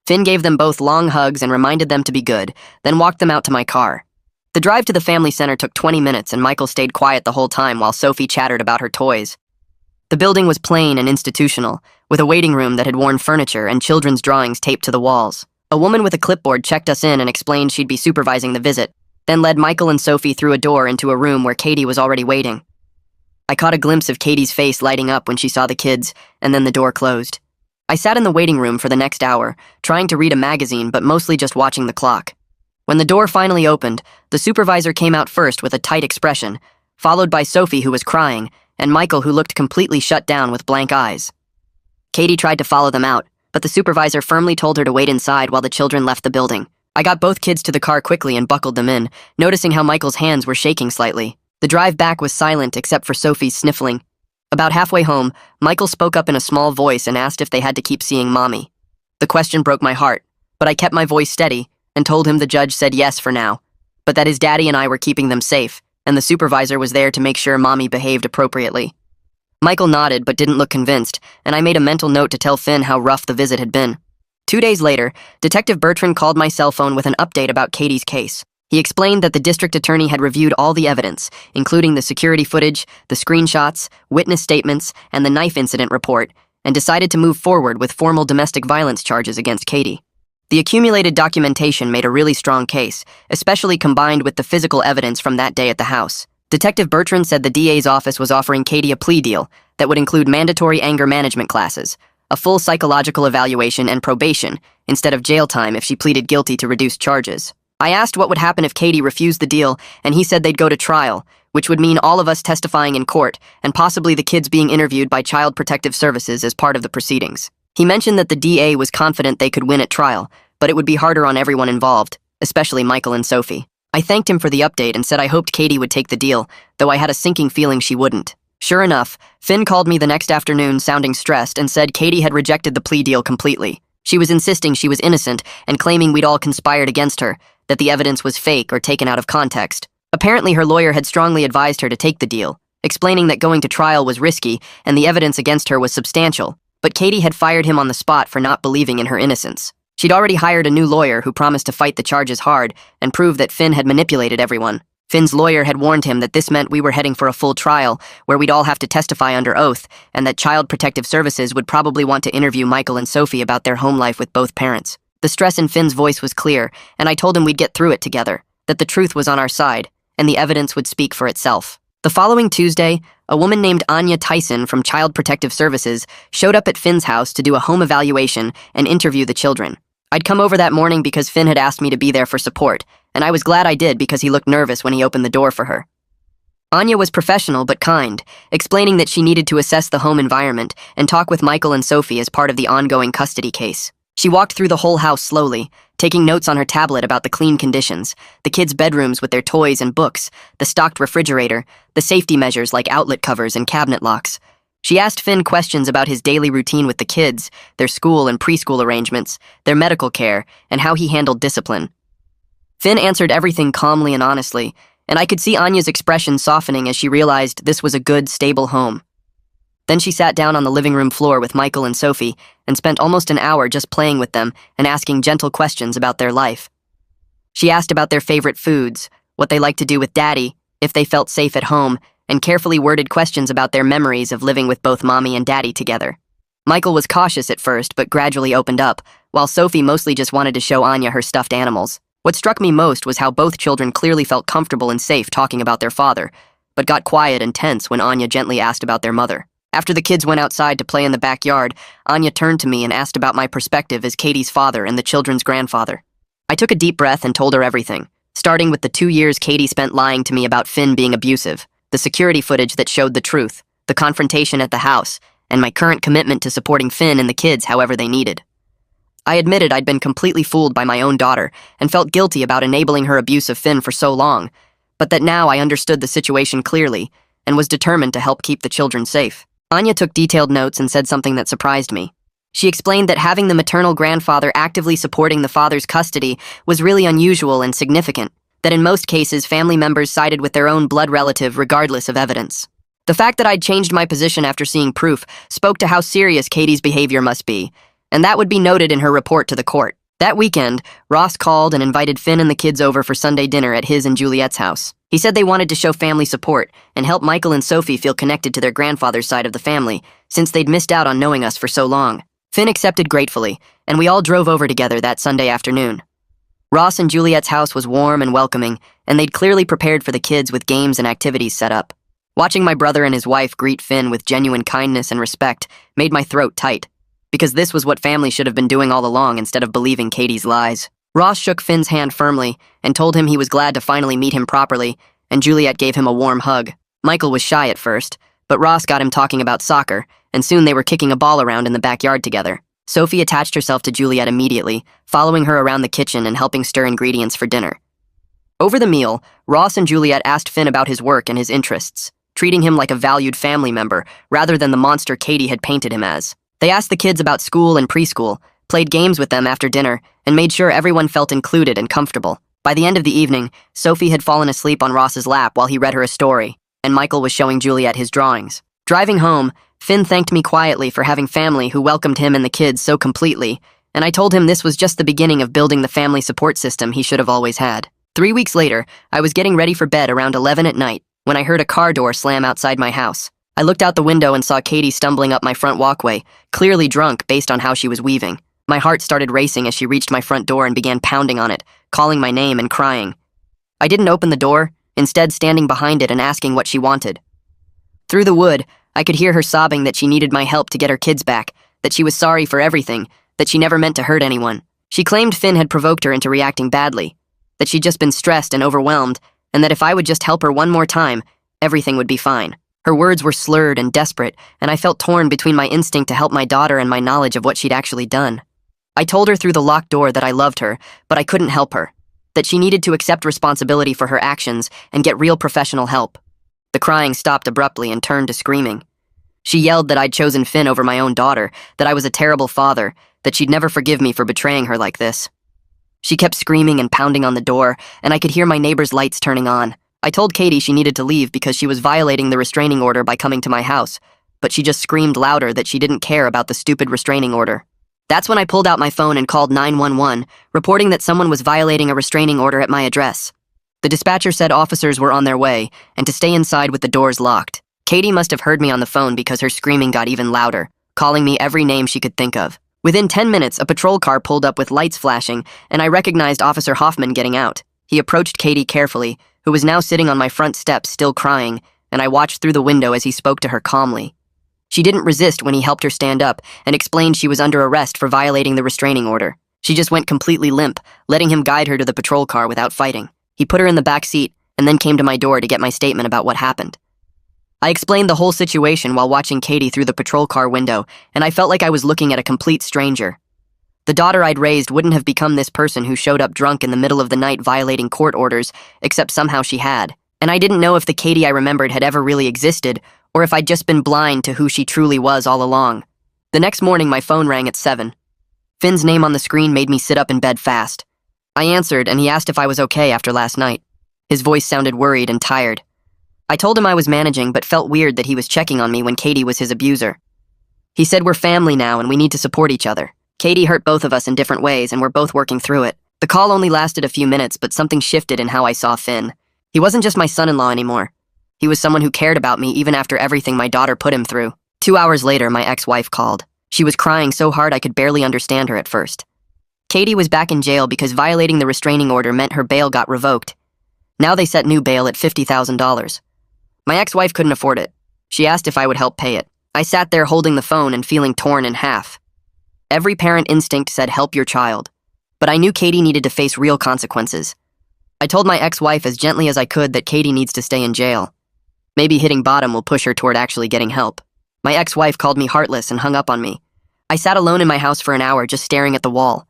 Finn gave them both long hugs and reminded them to be good, then walked them out to my car. The drive to the family center took 20 minutes and Michael stayed quiet the whole time while Sophie chattered about her toys. The building was plain and institutional, with a waiting room that had worn furniture and children's drawings taped to the walls. A woman with a clipboard checked us in and explained she'd be supervising the visit, then led Michael and Sophie through a door into a room where Katie was already waiting. I caught a glimpse of Katie's face lighting up when she saw the kids, and then the door closed. I sat in the waiting room for the next hour, trying to read a magazine but mostly just watching the clock. When the door finally opened, the supervisor came out first with a tight expression, followed by Sophie, who was crying, and Michael, who looked completely shut down with blank eyes. Katie tried to follow them out, but the supervisor firmly told her to wait inside while the children left the building. I got both kids to the car quickly and buckled them in, noticing how Michael's hands were shaking slightly. The drive back was silent except for Sophie's sniffling. About halfway home, Michael spoke up in a small voice and asked if they had to keep seeing Mommy. The question broke my heart, but I kept my voice steady and told him the judge said yes for now, but that his daddy and I were keeping them safe, and the supervisor was there to make sure Mommy behaved appropriately. Michael nodded but didn't look convinced, and I made a mental note to tell Finn how rough the visit had been. 2 days later, Detective Bertrand called my cell phone with an update about Katie's case. He explained that the district attorney had reviewed all the evidence, including the security footage, the screenshots, witness statements, and the knife incident report, and decided to move forward with formal domestic violence charges against Katie. The accumulated documentation made a really strong case, especially combined with the physical evidence from that day at the house. Detective Bertrand said the DA's office was offering Katie a plea deal that would include mandatory anger management classes, a full psychological evaluation, and probation, instead of jail time if she pleaded guilty to reduced charges. I asked what would happen if Katie refused the deal, and he said they'd go to trial, which would mean all of us testifying in court, and possibly the kids being interviewed by Child Protective Services as part of the proceedings. He mentioned that the DA was confident they could win at trial, but it would be harder on everyone involved, especially Michael and Sophie. I thanked him for the update and said I hoped Katie would take the deal, though I had a sinking feeling she wouldn't. Sure enough, Finn called me the next afternoon sounding stressed and said Katie had rejected the plea deal completely. She was insisting she was innocent and claiming we'd all conspired against her, that the evidence was fake or taken out of context. Apparently her lawyer had strongly advised her to take the deal, explaining that going to trial was risky and the evidence against her was substantial, but Katie had fired him on the spot for not believing in her innocence. She'd already hired a new lawyer who promised to fight the charges hard and prove that Finn had manipulated everyone. Finn's lawyer had warned him that this meant we were heading for a full trial, where we'd all have to testify under oath, and that Child Protective Services would probably want to interview Michael and Sophie about their home life with both parents. The stress in Finn's voice was clear, and I told him we'd get through it together, that the truth was on our side, and the evidence would speak for itself. The following Tuesday, a woman named Anya Tyson from Child Protective Services showed up at Finn's house to do a home evaluation and interview the children. I'd come over that morning because Finn had asked me to be there for support, and I was glad I did because he looked nervous when he opened the door for her. Anya was professional but kind, explaining that she needed to assess the home environment and talk with Michael and Sophie as part of the ongoing custody case. She walked through the whole house slowly, taking notes on her tablet about the clean conditions, the kids' bedrooms with their toys and books, the stocked refrigerator, the safety measures like outlet covers and cabinet locks. She asked Finn questions about his daily routine with the kids, their school and preschool arrangements, their medical care, and how he handled discipline. Finn answered everything calmly and honestly, and I could see Anya's expression softening as she realized this was a good, stable home. Then she sat down on the living room floor with Michael and Sophie and spent almost an hour just playing with them and asking gentle questions about their life. She asked about their favorite foods, what they liked to do with Daddy, if they felt safe at home, and carefully worded questions about their memories of living with both Mommy and Daddy together. Michael was cautious at first, but gradually opened up, while Sophie mostly just wanted to show Anya her stuffed animals. What struck me most was how both children clearly felt comfortable and safe talking about their father, but got quiet and tense when Anya gently asked about their mother. After the kids went outside to play in the backyard, Anya turned to me and asked about my perspective as Katie's father and the children's grandfather. I took a deep breath and told her everything, starting with the 2 years Katie spent lying to me about Finn being abusive, the security footage that showed the truth, the confrontation at the house, and my current commitment to supporting Finn and the kids however they needed. I admitted I'd been completely fooled by my own daughter and felt guilty about enabling her abuse of Finn for so long, but that now I understood the situation clearly and was determined to help keep the children safe. Anya took detailed notes and said something that surprised me. She explained that having the maternal grandfather actively supporting the father's custody was really unusual and significant, that in most cases family members sided with their own blood relative regardless of evidence. The fact that I'd changed my position after seeing proof spoke to how serious Katie's behavior must be, and that would be noted in her report to the court. That weekend, Ross called and invited Finn and the kids over for Sunday dinner at his and Juliet's house. He said they wanted to show family support and help Michael and Sophie feel connected to their grandfather's side of the family, since they'd missed out on knowing us for so long. Finn accepted gratefully, and we all drove over together that Sunday afternoon. Ross and Juliet's house was warm and welcoming, and they'd clearly prepared for the kids with games and activities set up. Watching my brother and his wife greet Finn with genuine kindness and respect made my throat tight, because this was what family should have been doing all along instead of believing Katie's lies. Ross shook Finn's hand firmly and told him he was glad to finally meet him properly, and Juliet gave him a warm hug. Michael was shy at first, but Ross got him talking about soccer, and soon they were kicking a ball around in the backyard together. Sophie attached herself to Juliet immediately, following her around the kitchen and helping stir ingredients for dinner. Over the meal, Ross and Juliet asked Finn about his work and his interests, treating him like a valued family member rather than the monster Katie had painted him as. They asked the kids about school and preschool, played games with them after dinner, and made sure everyone felt included and comfortable. By the end of the evening, Sophie had fallen asleep on Ross's lap while he read her a story, and Michael was showing Juliet his drawings. Driving home, Finn thanked me quietly for having family who welcomed him and the kids so completely, and I told him this was just the beginning of building the family support system he should have always had. 3 weeks later, I was getting ready for bed around 11 at night when I heard a car door slam outside my house. I looked out the window and saw Katie stumbling up my front walkway, clearly drunk based on how she was weaving. My heart started racing as she reached my front door and began pounding on it, calling my name and crying. I didn't open the door, instead standing behind it and asking what she wanted. Through the wood, I could hear her sobbing that she needed my help to get her kids back, that she was sorry for everything, that she never meant to hurt anyone. She claimed Finn had provoked her into reacting badly, that she'd just been stressed and overwhelmed, and that if I would just help her one more time, everything would be fine. Her words were slurred and desperate, and I felt torn between my instinct to help my daughter and my knowledge of what she'd actually done. I told her through the locked door that I loved her, but I couldn't help her, that she needed to accept responsibility for her actions and get real professional help. The crying stopped abruptly and turned to screaming. She yelled that I'd chosen Finn over my own daughter, that I was a terrible father, that she'd never forgive me for betraying her like this. She kept screaming and pounding on the door, and I could hear my neighbor's lights turning on. I told Katie she needed to leave because she was violating the restraining order by coming to my house, but she just screamed louder that she didn't care about the stupid restraining order. That's when I pulled out my phone and called 911, reporting that someone was violating a restraining order at my address. The dispatcher said officers were on their way, and to stay inside with the doors locked. Katie must have heard me on the phone because her screaming got even louder, calling me every name she could think of. Within 10 minutes, a patrol car pulled up with lights flashing, and I recognized Officer Hoffman getting out. He approached Katie carefully, who was now sitting on my front steps still crying, and I watched through the window as he spoke to her calmly. She didn't resist when he helped her stand up and explained she was under arrest for violating the restraining order. She just went completely limp, letting him guide her to the patrol car without fighting. He put her in the back seat and then came to my door to get my statement about what happened. I explained the whole situation while watching Katie through the patrol car window, and I felt like I was looking at a complete stranger. The daughter I'd raised wouldn't have become this person who showed up drunk in the middle of the night violating court orders, except somehow she had. And I didn't know if the Katie I remembered had ever really existed, or if I'd just been blind to who she truly was all along. The next morning, my phone rang at 7. Finn's name on the screen made me sit up in bed fast. I answered, and he asked if I was okay after last night. His voice sounded worried and tired. I told him I was managing, but felt weird that he was checking on me when Katie was his abuser. He said we're family now and we need to support each other. Katie hurt both of us in different ways, and we're both working through it. The call only lasted a few minutes, but something shifted in how I saw Finn. He wasn't just my son-in-law anymore. He was someone who cared about me even after everything my daughter put him through. 2 hours later, my ex-wife called. She was crying so hard I could barely understand her at first. Katie was back in jail because violating the restraining order meant her bail got revoked. Now they set new bail at $50,000. My ex-wife couldn't afford it. She asked if I would help pay it. I sat there holding the phone and feeling torn in half. Every parent instinct said help your child, but I knew Katie needed to face real consequences. I told my ex-wife as gently as I could that Katie needs to stay in jail. Maybe hitting bottom will push her toward actually getting help. My ex-wife called me heartless and hung up on me. I sat alone in my house for an hour just staring at the wall.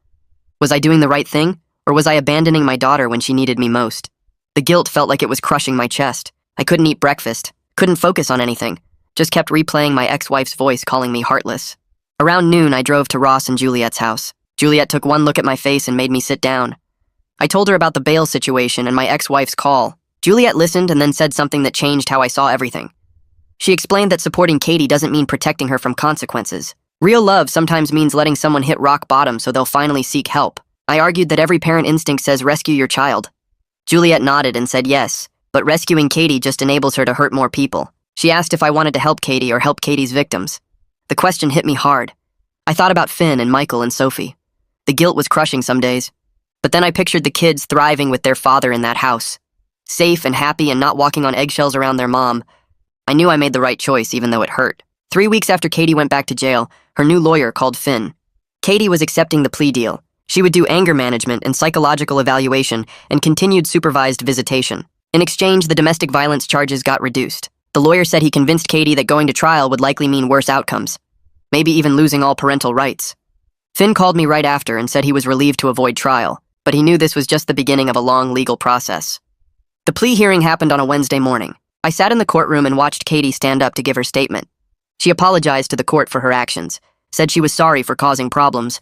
Was I doing the right thing, or was I abandoning my daughter when she needed me most? The guilt felt like it was crushing my chest. I couldn't eat breakfast, couldn't focus on anything, just kept replaying my ex-wife's voice calling me heartless. Around noon, I drove to Ross and Juliet's house. Juliet took one look at my face and made me sit down. I told her about the bail situation and my ex-wife's call. Juliet listened and then said something that changed how I saw everything. She explained that supporting Katie doesn't mean protecting her from consequences. Real love sometimes means letting someone hit rock bottom so they'll finally seek help. I argued that every parent instinct says rescue your child. Juliet nodded and said yes, but rescuing Katie just enables her to hurt more people. She asked if I wanted to help Katie or help Katie's victims. The question hit me hard. I thought about Finn and Michael and Sophie. The guilt was crushing some days. But then I pictured the kids thriving with their father in that house. Safe and happy and not walking on eggshells around their mom. I knew I made the right choice even though it hurt. 3 weeks after Katie went back to jail, her new lawyer called Finn. Katie was accepting the plea deal. She would do anger management and psychological evaluation and continued supervised visitation. In exchange, the domestic violence charges got reduced. The lawyer said he convinced Katie that going to trial would likely mean worse outcomes, maybe even losing all parental rights. Finn called me right after and said he was relieved to avoid trial, but he knew this was just the beginning of a long legal process. The plea hearing happened on a Wednesday morning. I sat in the courtroom and watched Katie stand up to give her statement. She apologized to the court for her actions, said she was sorry for causing problems,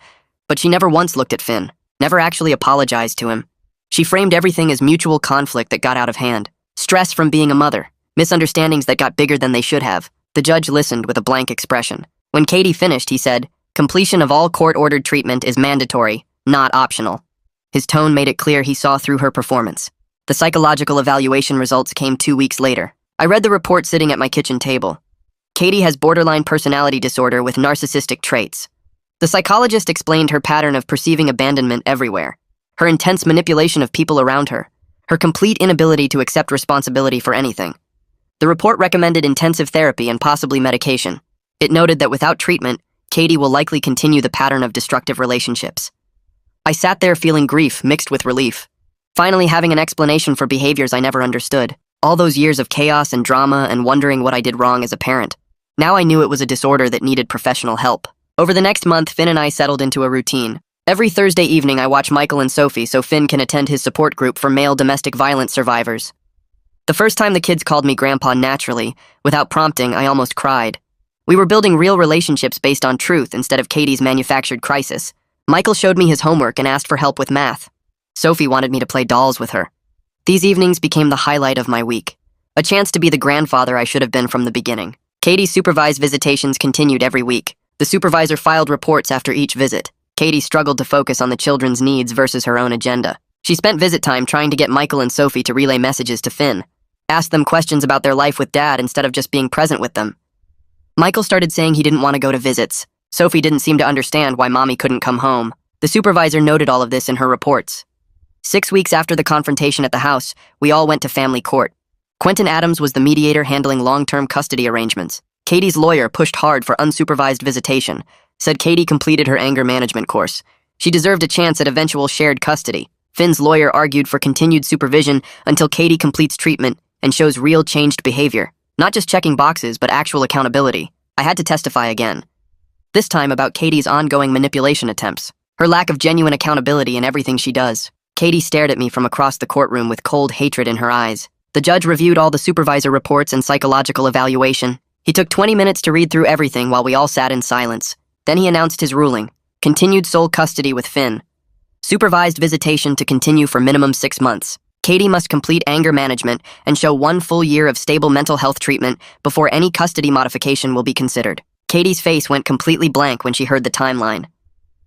but she never once looked at Finn, never actually apologized to him. She framed everything as mutual conflict that got out of hand, stress from being a mother, misunderstandings that got bigger than they should have. The judge listened with a blank expression. When Katie finished, he said, Completion of all court-ordered treatment is mandatory, not optional. His tone made it clear he saw through her performance. The psychological evaluation results came 2 weeks later. I read the report sitting at my kitchen table. Katie has borderline personality disorder with narcissistic traits. The psychologist explained her pattern of perceiving abandonment everywhere, her intense manipulation of people around her, her complete inability to accept responsibility for anything. The report recommended intensive therapy and possibly medication. It noted that without treatment, Katie will likely continue the pattern of destructive relationships. I sat there feeling grief mixed with relief, finally having an explanation for behaviors I never understood. All those years of chaos and drama and wondering what I did wrong as a parent. Now I knew it was a disorder that needed professional help. Over the next month, Finn and I settled into a routine. Every Thursday evening, I watch Michael and Sophie so Finn can attend his support group for male domestic violence survivors. The first time the kids called me Grandpa naturally, without prompting, I almost cried. We were building real relationships based on truth instead of Katie's manufactured crisis. Michael showed me his homework and asked for help with math. Sophie wanted me to play dolls with her. These evenings became the highlight of my week. A chance to be the grandfather I should have been from the beginning. Katie's supervised visitations continued every week. The supervisor filed reports after each visit. Katie struggled to focus on the children's needs versus her own agenda. She spent visit time trying to get Michael and Sophie to relay messages to Finn, asked them questions about their life with Dad instead of just being present with them. Michael started saying he didn't want to go to visits. Sophie didn't seem to understand why Mommy couldn't come home. The supervisor noted all of this in her reports. 6 weeks after the confrontation at the house, we all went to family court. Quentin Adams was the mediator handling long-term custody arrangements. Katie's lawyer pushed hard for unsupervised visitation, said Katie completed her anger management course. She deserved a chance at eventual shared custody. Finn's lawyer argued for continued supervision until Katie completes treatment and shows real changed behavior. Not just checking boxes, but actual accountability. I had to testify again. This time about Katie's ongoing manipulation attempts. Her lack of genuine accountability in everything she does. Katie stared at me from across the courtroom with cold hatred in her eyes. The judge reviewed all the supervisor reports and psychological evaluation. He took 20 minutes to read through everything while we all sat in silence. Then he announced his ruling. Continued sole custody with Finn. Supervised visitation to continue for minimum 6 months. Katie must complete anger management and show 1 full year of stable mental health treatment before any custody modification will be considered. Katie's face went completely blank when she heard the timeline.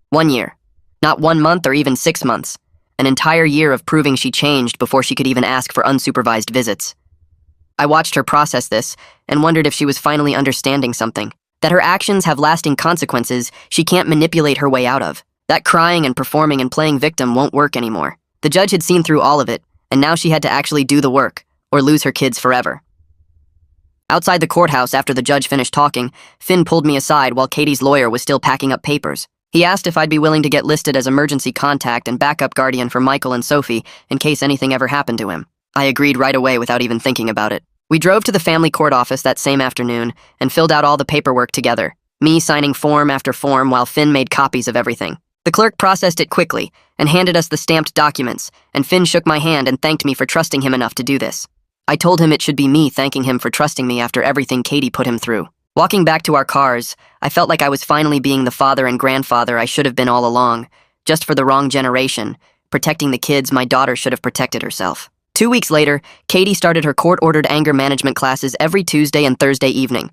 1 year. Not 1 month or even 6 months. An entire year of proving she changed before she could even ask for unsupervised visits. I watched her process this and wondered if she was finally understanding something. That her actions have lasting consequences she can't manipulate her way out of. That crying and performing and playing victim won't work anymore. The judge had seen through all of it, and now she had to actually do the work, or lose her kids forever. Outside the courthouse after the judge finished talking, Finn pulled me aside while Katie's lawyer was still packing up papers. He asked if I'd be willing to get listed as emergency contact and backup guardian for Michael and Sophie in case anything ever happened to him. I agreed right away without even thinking about it. We drove to the family court office that same afternoon and filled out all the paperwork together, me signing form after form while Finn made copies of everything. The clerk processed it quickly and handed us the stamped documents, and Finn shook my hand and thanked me for trusting him enough to do this. I told him it should be me thanking him for trusting me after everything Katie put him through. Walking back to our cars, I felt like I was finally being the father and grandfather I should have been all along, just for the wrong generation, protecting the kids my daughter should have protected herself. 2 weeks later, Katie started her court-ordered anger management classes every Tuesday and Thursday evening.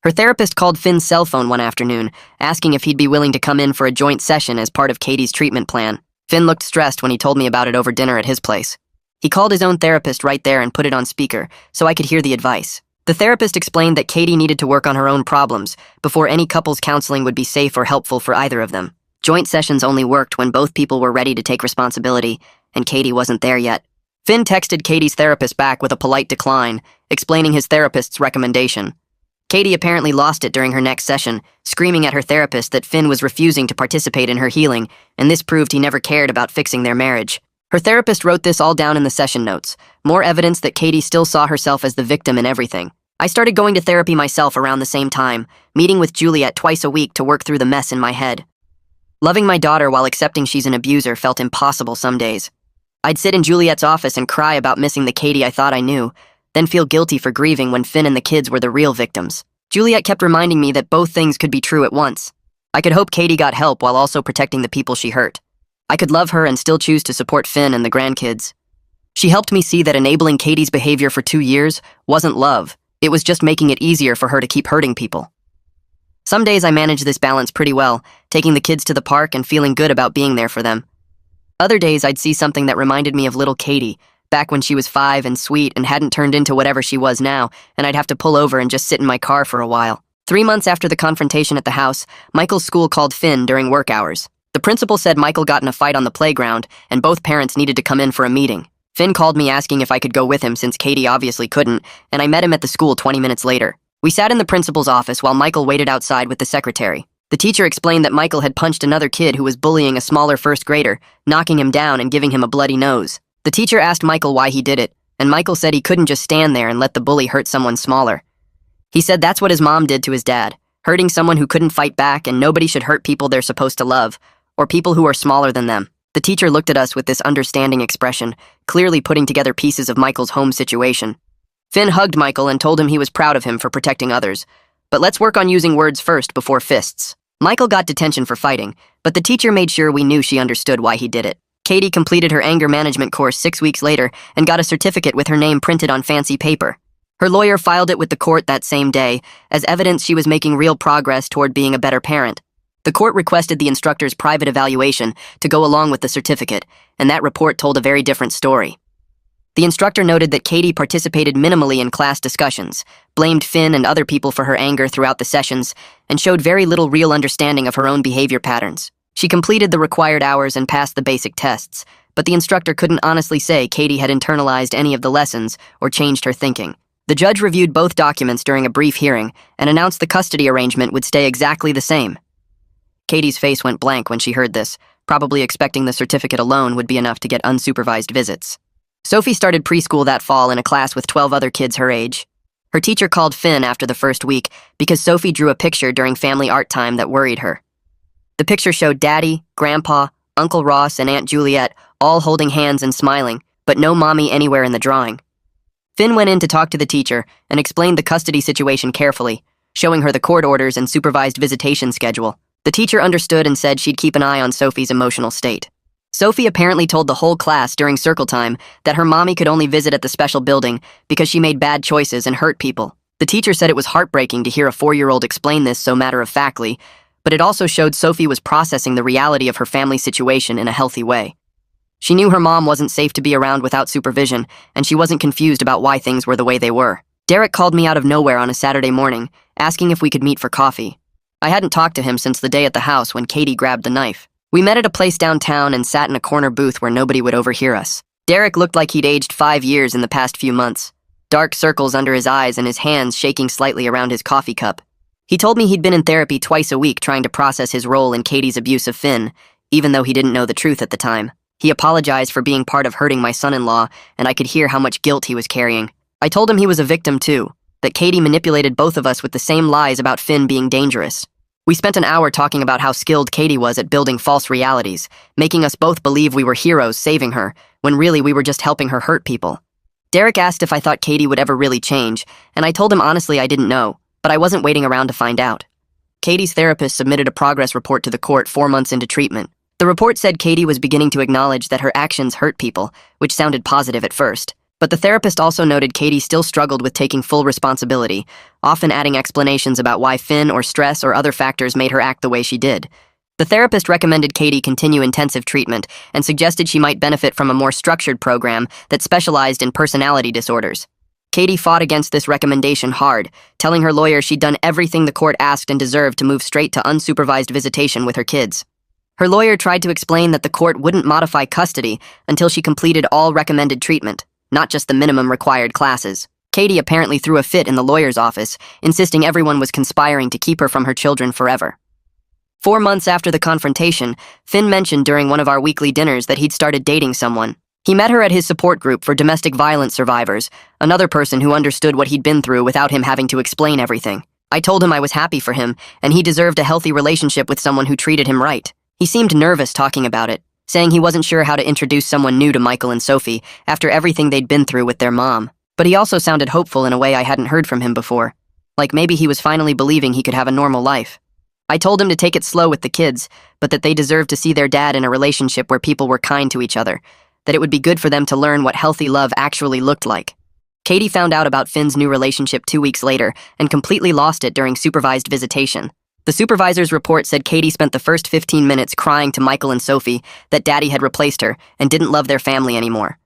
Her therapist called Finn's cell phone one afternoon, asking if he'd be willing to come in for a joint session as part of Katie's treatment plan. Finn looked stressed when he told me about it over dinner at his place. He called his own therapist right there and put it on speaker, so I could hear the advice. The therapist explained that Katie needed to work on her own problems before any couples counseling would be safe or helpful for either of them. Joint sessions only worked when both people were ready to take responsibility, and Katie wasn't there yet. Finn texted Katie's therapist back with a polite decline, explaining his therapist's recommendation. Katie apparently lost it during her next session, screaming at her therapist that Finn was refusing to participate in her healing, and this proved he never cared about fixing their marriage. Her therapist wrote this all down in the session notes, more evidence that Katie still saw herself as the victim in everything. I started going to therapy myself around the same time, meeting with Juliet twice a week to work through the mess in my head. Loving my daughter while accepting she's an abuser felt impossible some days. I'd sit in Juliet's office and cry about missing the Katie I thought I knew, then feel guilty for grieving when Finn and the kids were the real victims. Juliet kept reminding me that both things could be true at once. I could hope Katie got help while also protecting the people she hurt. I could love her and still choose to support Finn and the grandkids. She helped me see that enabling Katie's behavior for 2 years wasn't love. It was just making it easier for her to keep hurting people. Some days I manage this balance pretty well, taking the kids to the park and feeling good about being there for them. Other days I'd see something that reminded me of little Katie, back when she was 5 and sweet and hadn't turned into whatever she was now, and I'd have to pull over and just sit in my car for a while. 3 months after the confrontation at the house, Michael's school called Finn during work hours. The principal said Michael got in a fight on the playground, and both parents needed to come in for a meeting. Finn called me asking if I could go with him since Katie obviously couldn't, and I met him at the school 20 minutes later. We sat in the principal's office while Michael waited outside with the secretary. The teacher explained that Michael had punched another kid who was bullying a smaller first grader, knocking him down and giving him a bloody nose. The teacher asked Michael why he did it, and Michael said he couldn't just stand there and let the bully hurt someone smaller. He said that's what his mom did to his dad, hurting someone who couldn't fight back, and nobody should hurt people they're supposed to love, or people who are smaller than them. The teacher looked at us with this understanding expression, clearly putting together pieces of Michael's home situation. Finn hugged Michael and told him he was proud of him for protecting others. But let's work on using words first before fists. Michael got detention for fighting, but the teacher made sure we knew she understood why he did it. Katie completed her anger management course 6 weeks later and got a certificate with her name printed on fancy paper. Her lawyer filed it with the court that same day as evidence she was making real progress toward being a better parent. The court requested the instructor's private evaluation to go along with the certificate, and that report told a very different story. The instructor noted that Katie participated minimally in class discussions, blamed Finn and other people for her anger throughout the sessions, and showed very little real understanding of her own behavior patterns. She completed the required hours and passed the basic tests, but the instructor couldn't honestly say Katie had internalized any of the lessons or changed her thinking. The judge reviewed both documents during a brief hearing and announced the custody arrangement would stay exactly the same. Katie's face went blank when she heard this, probably expecting the certificate alone would be enough to get unsupervised visits. Sophie started preschool that fall in a class with 12 other kids her age. Her teacher called Finn after the first week because Sophie drew a picture during family art time that worried her. The picture showed Daddy, Grandpa, Uncle Ross, and Aunt Juliet all holding hands and smiling, but no mommy anywhere in the drawing. Finn went in to talk to the teacher and explained the custody situation carefully, showing her the court orders and supervised visitation schedule. The teacher understood and said she'd keep an eye on Sophie's emotional state. Sophie apparently told the whole class during circle time that her mommy could only visit at the special building because she made bad choices and hurt people. The teacher said it was heartbreaking to hear a 4-year-old explain this so matter-of-factly, but it also showed Sophie was processing the reality of her family situation in a healthy way. She knew her mom wasn't safe to be around without supervision, and she wasn't confused about why things were the way they were. Derek called me out of nowhere on a Saturday morning, asking if we could meet for coffee. I hadn't talked to him since the day at the house when Katie grabbed the knife. We met at a place downtown and sat in a corner booth where nobody would overhear us. Derek looked like he'd aged 5 years in the past few months, dark circles under his eyes and his hands shaking slightly around his coffee cup. He told me he'd been in therapy twice a week trying to process his role in Katie's abuse of Finn, even though he didn't know the truth at the time. He apologized for being part of hurting my son-in-law, and I could hear how much guilt he was carrying. I told him he was a victim too, that Katie manipulated both of us with the same lies about Finn being dangerous. We spent an hour talking about how skilled Katie was at building false realities, making us both believe we were heroes saving her, when really we were just helping her hurt people. Derek asked if I thought Katie would ever really change, and I told him honestly I didn't know, but I wasn't waiting around to find out. Katie's therapist submitted a progress report to the court 4 months into treatment. The report said Katie was beginning to acknowledge that her actions hurt people, which sounded positive at first. But the therapist also noted Katie still struggled with taking full responsibility, often adding explanations about why Finn or stress or other factors made her act the way she did. The therapist recommended Katie continue intensive treatment and suggested she might benefit from a more structured program that specialized in personality disorders. Katie fought against this recommendation hard, telling her lawyer she'd done everything the court asked and deserved to move straight to unsupervised visitation with her kids. Her lawyer tried to explain that the court wouldn't modify custody until she completed all recommended treatment, not just the minimum required classes. Katie apparently threw a fit in the lawyer's office, insisting everyone was conspiring to keep her from her children forever. 4 months after the confrontation, Finn mentioned during one of our weekly dinners that he'd started dating someone. He met her at his support group for domestic violence survivors, another person who understood what he'd been through without him having to explain everything. I told him I was happy for him, and he deserved a healthy relationship with someone who treated him right. He seemed nervous talking about it, saying he wasn't sure how to introduce someone new to Michael and Sophie after everything they'd been through with their mom. But he also sounded hopeful in a way I hadn't heard from him before, like maybe he was finally believing he could have a normal life. I told him to take it slow with the kids, but that they deserved to see their dad in a relationship where people were kind to each other, that it would be good for them to learn what healthy love actually looked like. Katie found out about Finn's new relationship 2 weeks later and completely lost it during supervised visitation. The supervisor's report said Katie spent the first 15 minutes crying to Michael and Sophie that Daddy had replaced her and didn't love their family anymore.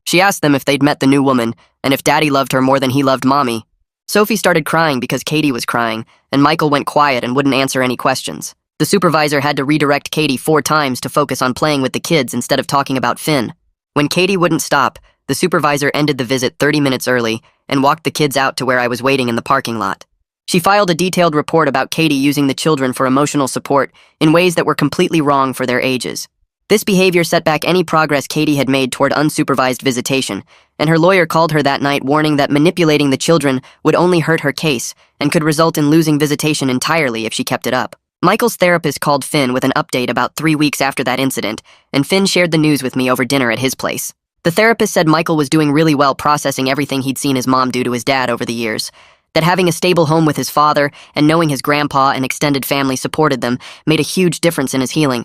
She asked them if they'd met the new woman and if Daddy loved her more than he loved Mommy. Sophie started crying because Katie was crying, and Michael went quiet and wouldn't answer any questions. The supervisor had to redirect Katie 4 times to focus on playing with the kids instead of talking about Finn. When Katie wouldn't stop, the supervisor ended the visit 30 minutes early and walked the kids out to where I was waiting in the parking lot. She filed a detailed report about Katie using the children for emotional support in ways that were completely wrong for their ages. This behavior set back any progress Katie had made toward unsupervised visitation, and her lawyer called her that night, warning that manipulating the children would only hurt her case and could result in losing visitation entirely if she kept it up. Michael's therapist called Finn with an update about 3 weeks after that incident, and Finn shared the news with me over dinner at his place. The therapist said Michael was doing really well processing everything he'd seen his mom do to his dad over the years, that having a stable home with his father and knowing his grandpa and extended family supported them made a huge difference in his healing.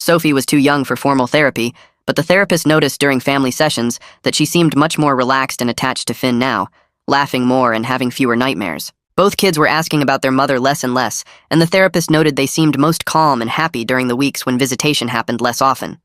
Sophie was too young for formal therapy, but the therapist noticed during family sessions that she seemed much more relaxed and attached to Finn now, laughing more and having fewer nightmares. Both kids were asking about their mother less and less, and the therapist noted they seemed most calm and happy during the weeks when visitation happened less often.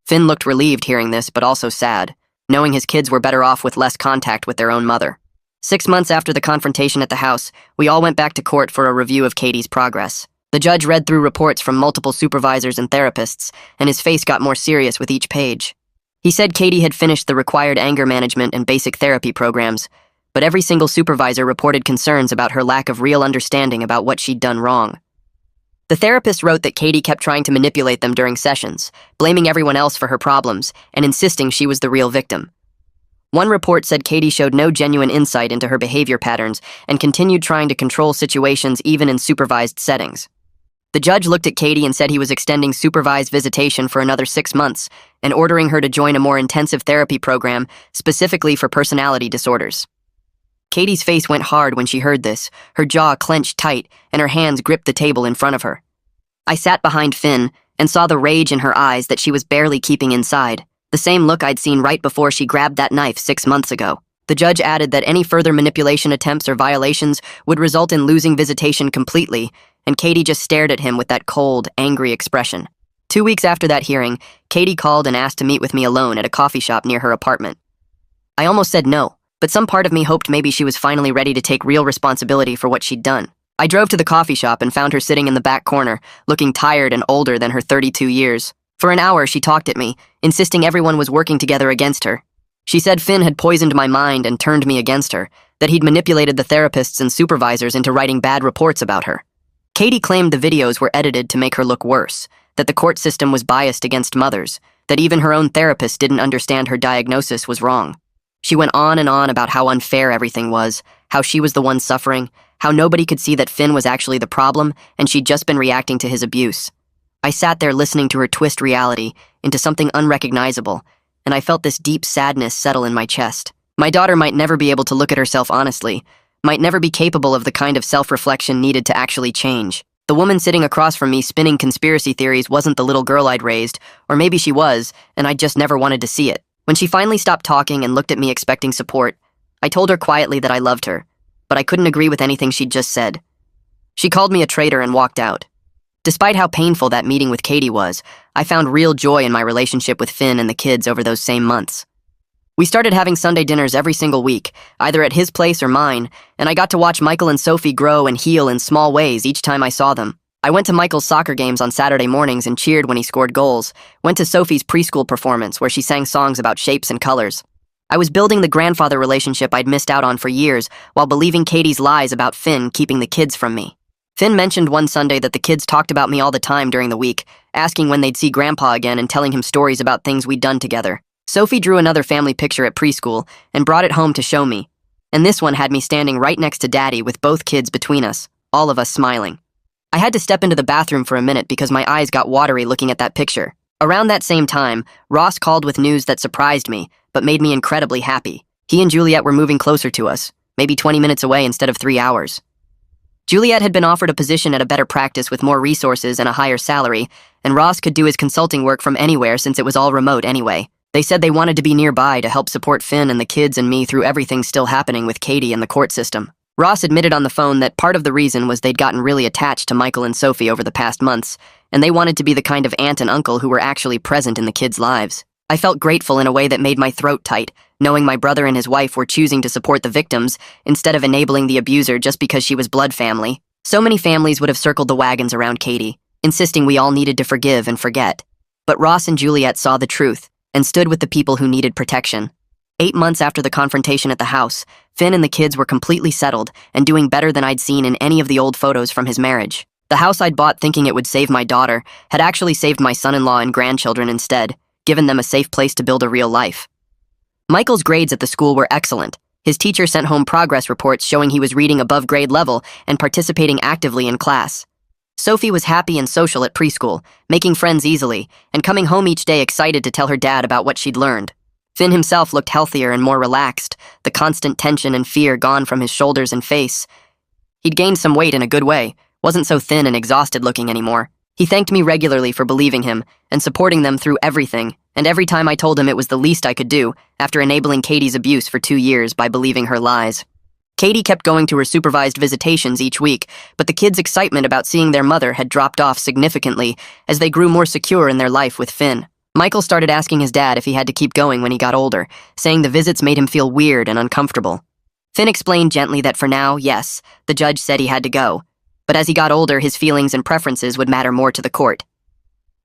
Finn looked relieved hearing this, but also sad, knowing his kids were better off with less contact with their own mother. 6 months after the confrontation at the house, we all went back to court for a review of Katie's progress. The judge read through reports from multiple supervisors and therapists, and his face got more serious with each page. He said Katie had finished the required anger management and basic therapy programs, but every single supervisor reported concerns about her lack of real understanding about what she'd done wrong. The therapist wrote that Katie kept trying to manipulate them during sessions, blaming everyone else for her problems and insisting she was the real victim. One report said Katie showed no genuine insight into her behavior patterns and continued trying to control situations even in supervised settings. The judge looked at Katie and said he was extending supervised visitation for another 6 months and ordering her to join a more intensive therapy program specifically for personality disorders. Katie's face went hard when she heard this, her jaw clenched tight, and her hands gripped the table in front of her. I sat behind Finn and saw the rage in her eyes that she was barely keeping inside, the same look I'd seen right before she grabbed that knife 6 months ago. The judge added that any further manipulation attempts or violations would result in losing visitation completely, and Katie just stared at him with that cold, angry expression. 2 weeks after that hearing, Katie called and asked to meet with me alone at a coffee shop near her apartment. I almost said no, but some part of me hoped maybe she was finally ready to take real responsibility for what she'd done. I drove to the coffee shop and found her sitting in the back corner, looking tired and older than her 32 years. For an hour, she talked at me, insisting everyone was working together against her. She said Finn had poisoned my mind and turned me against her, that he'd manipulated the therapists and supervisors into writing bad reports about her. Katie claimed the videos were edited to make her look worse, that the court system was biased against mothers, that even her own therapist didn't understand her diagnosis was wrong. She went on and on about how unfair everything was, how she was the one suffering, how nobody could see that Finn was actually the problem and she'd just been reacting to his abuse. I sat there listening to her twist reality into something unrecognizable, and I felt this deep sadness settle in my chest. My daughter might never be able to look at herself honestly, might never be capable of the kind of self-reflection needed to actually change. The woman sitting across from me spinning conspiracy theories wasn't the little girl I'd raised, or maybe she was, and I just never wanted to see it. When she finally stopped talking and looked at me expecting support, I told her quietly that I loved her, but I couldn't agree with anything she'd just said. She called me a traitor and walked out. Despite how painful that meeting with Katie was, I found real joy in my relationship with Finn and the kids over those same months. We started having Sunday dinners every single week, either at his place or mine, and I got to watch Michael and Sophie grow and heal in small ways each time I saw them. I went to Michael's soccer games on Saturday mornings and cheered when he scored goals, went to Sophie's preschool performance where she sang songs about shapes and colors. I was building the grandfather relationship I'd missed out on for years while believing Katie's lies about Finn keeping the kids from me. Finn mentioned one Sunday that the kids talked about me all the time during the week, asking when they'd see Grandpa again and telling him stories about things we'd done together. Sophie drew another family picture at preschool and brought it home to show me, and this one had me standing right next to Daddy with both kids between us, all of us smiling. I had to step into the bathroom for a minute because my eyes got watery looking at that picture. Around that same time, Ross called with news that surprised me, but made me incredibly happy. He and Juliet were moving closer to us, maybe 20 minutes away instead of 3 hours. Juliet had been offered a position at a better practice with more resources and a higher salary, and Ross could do his consulting work from anywhere since it was all remote anyway. They said they wanted to be nearby to help support Finn and the kids and me through everything still happening with Katie and the court system. Ross admitted on the phone that part of the reason was they'd gotten really attached to Michael and Sophie over the past months, and they wanted to be the kind of aunt and uncle who were actually present in the kids' lives. I felt grateful in a way that made my throat tight, knowing my brother and his wife were choosing to support the victims instead of enabling the abuser just because she was blood family. So many families would have circled the wagons around Katie, insisting we all needed to forgive and forget. But Ross and Juliet saw the truth and stood with the people who needed protection. 8 months after the confrontation at the house, Finn and the kids were completely settled and doing better than I'd seen in any of the old photos from his marriage. The house I'd bought thinking it would save my daughter had actually saved my son-in-law and grandchildren instead, given them a safe place to build a real life. Michael's grades at the school were excellent. His teacher sent home progress reports showing he was reading above grade level and participating actively in class. Sophie was happy and social at preschool, making friends easily, and coming home each day excited to tell her dad about what she'd learned. Finn himself looked healthier and more relaxed, the constant tension and fear gone from his shoulders and face. He'd gained some weight in a good way, wasn't so thin and exhausted looking anymore. He thanked me regularly for believing him and supporting them through everything, and every time I told him it was the least I could do after enabling Katie's abuse for 2 years by believing her lies. Katie kept going to her supervised visitations each week, but the kids' excitement about seeing their mother had dropped off significantly as they grew more secure in their life with Finn. Michael started asking his dad if he had to keep going when he got older, saying the visits made him feel weird and uncomfortable. Finn explained gently that for now, yes, the judge said he had to go, but as he got older, his feelings and preferences would matter more to the court.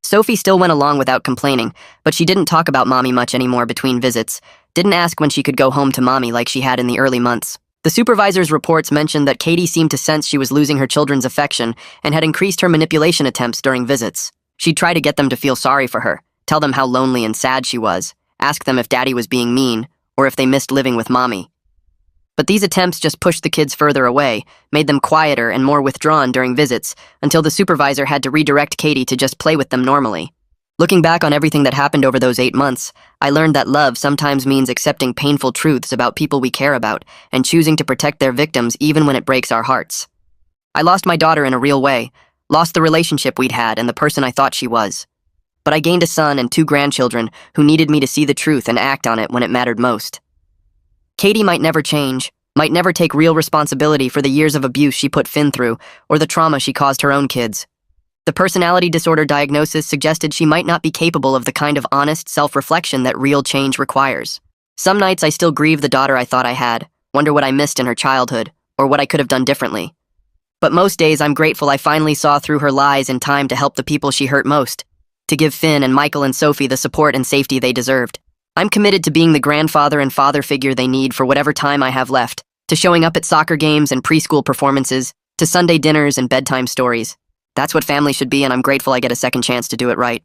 Sophie still went along without complaining, but she didn't talk about Mommy much anymore between visits, didn't ask when she could go home to Mommy like she had in the early months. The supervisor's reports mentioned that Katie seemed to sense she was losing her children's affection and had increased her manipulation attempts during visits. She'd try to get them to feel sorry for her, tell them how lonely and sad she was, ask them if Daddy was being mean, or if they missed living with Mommy. But these attempts just pushed the kids further away, made them quieter and more withdrawn during visits, until the supervisor had to redirect Katie to just play with them normally. Looking back on everything that happened over those 8 months, I learned that love sometimes means accepting painful truths about people we care about and choosing to protect their victims even when it breaks our hearts. I lost my daughter in a real way, lost the relationship we'd had and the person I thought she was. But I gained a son and 2 grandchildren who needed me to see the truth and act on it when it mattered most. Katie might never change, might never take real responsibility for the years of abuse she put Finn through or the trauma she caused her own kids. The personality disorder diagnosis suggested she might not be capable of the kind of honest self-reflection that real change requires. Some nights I still grieve the daughter I thought I had, wonder what I missed in her childhood, or what I could have done differently. But most days I'm grateful I finally saw through her lies in time to help the people she hurt most, to give Finn and Michael and Sophie the support and safety they deserved. I'm committed to being the grandfather and father figure they need for whatever time I have left, to showing up at soccer games and preschool performances, to Sunday dinners and bedtime stories. That's what family should be, and I'm grateful I get a second chance to do it right.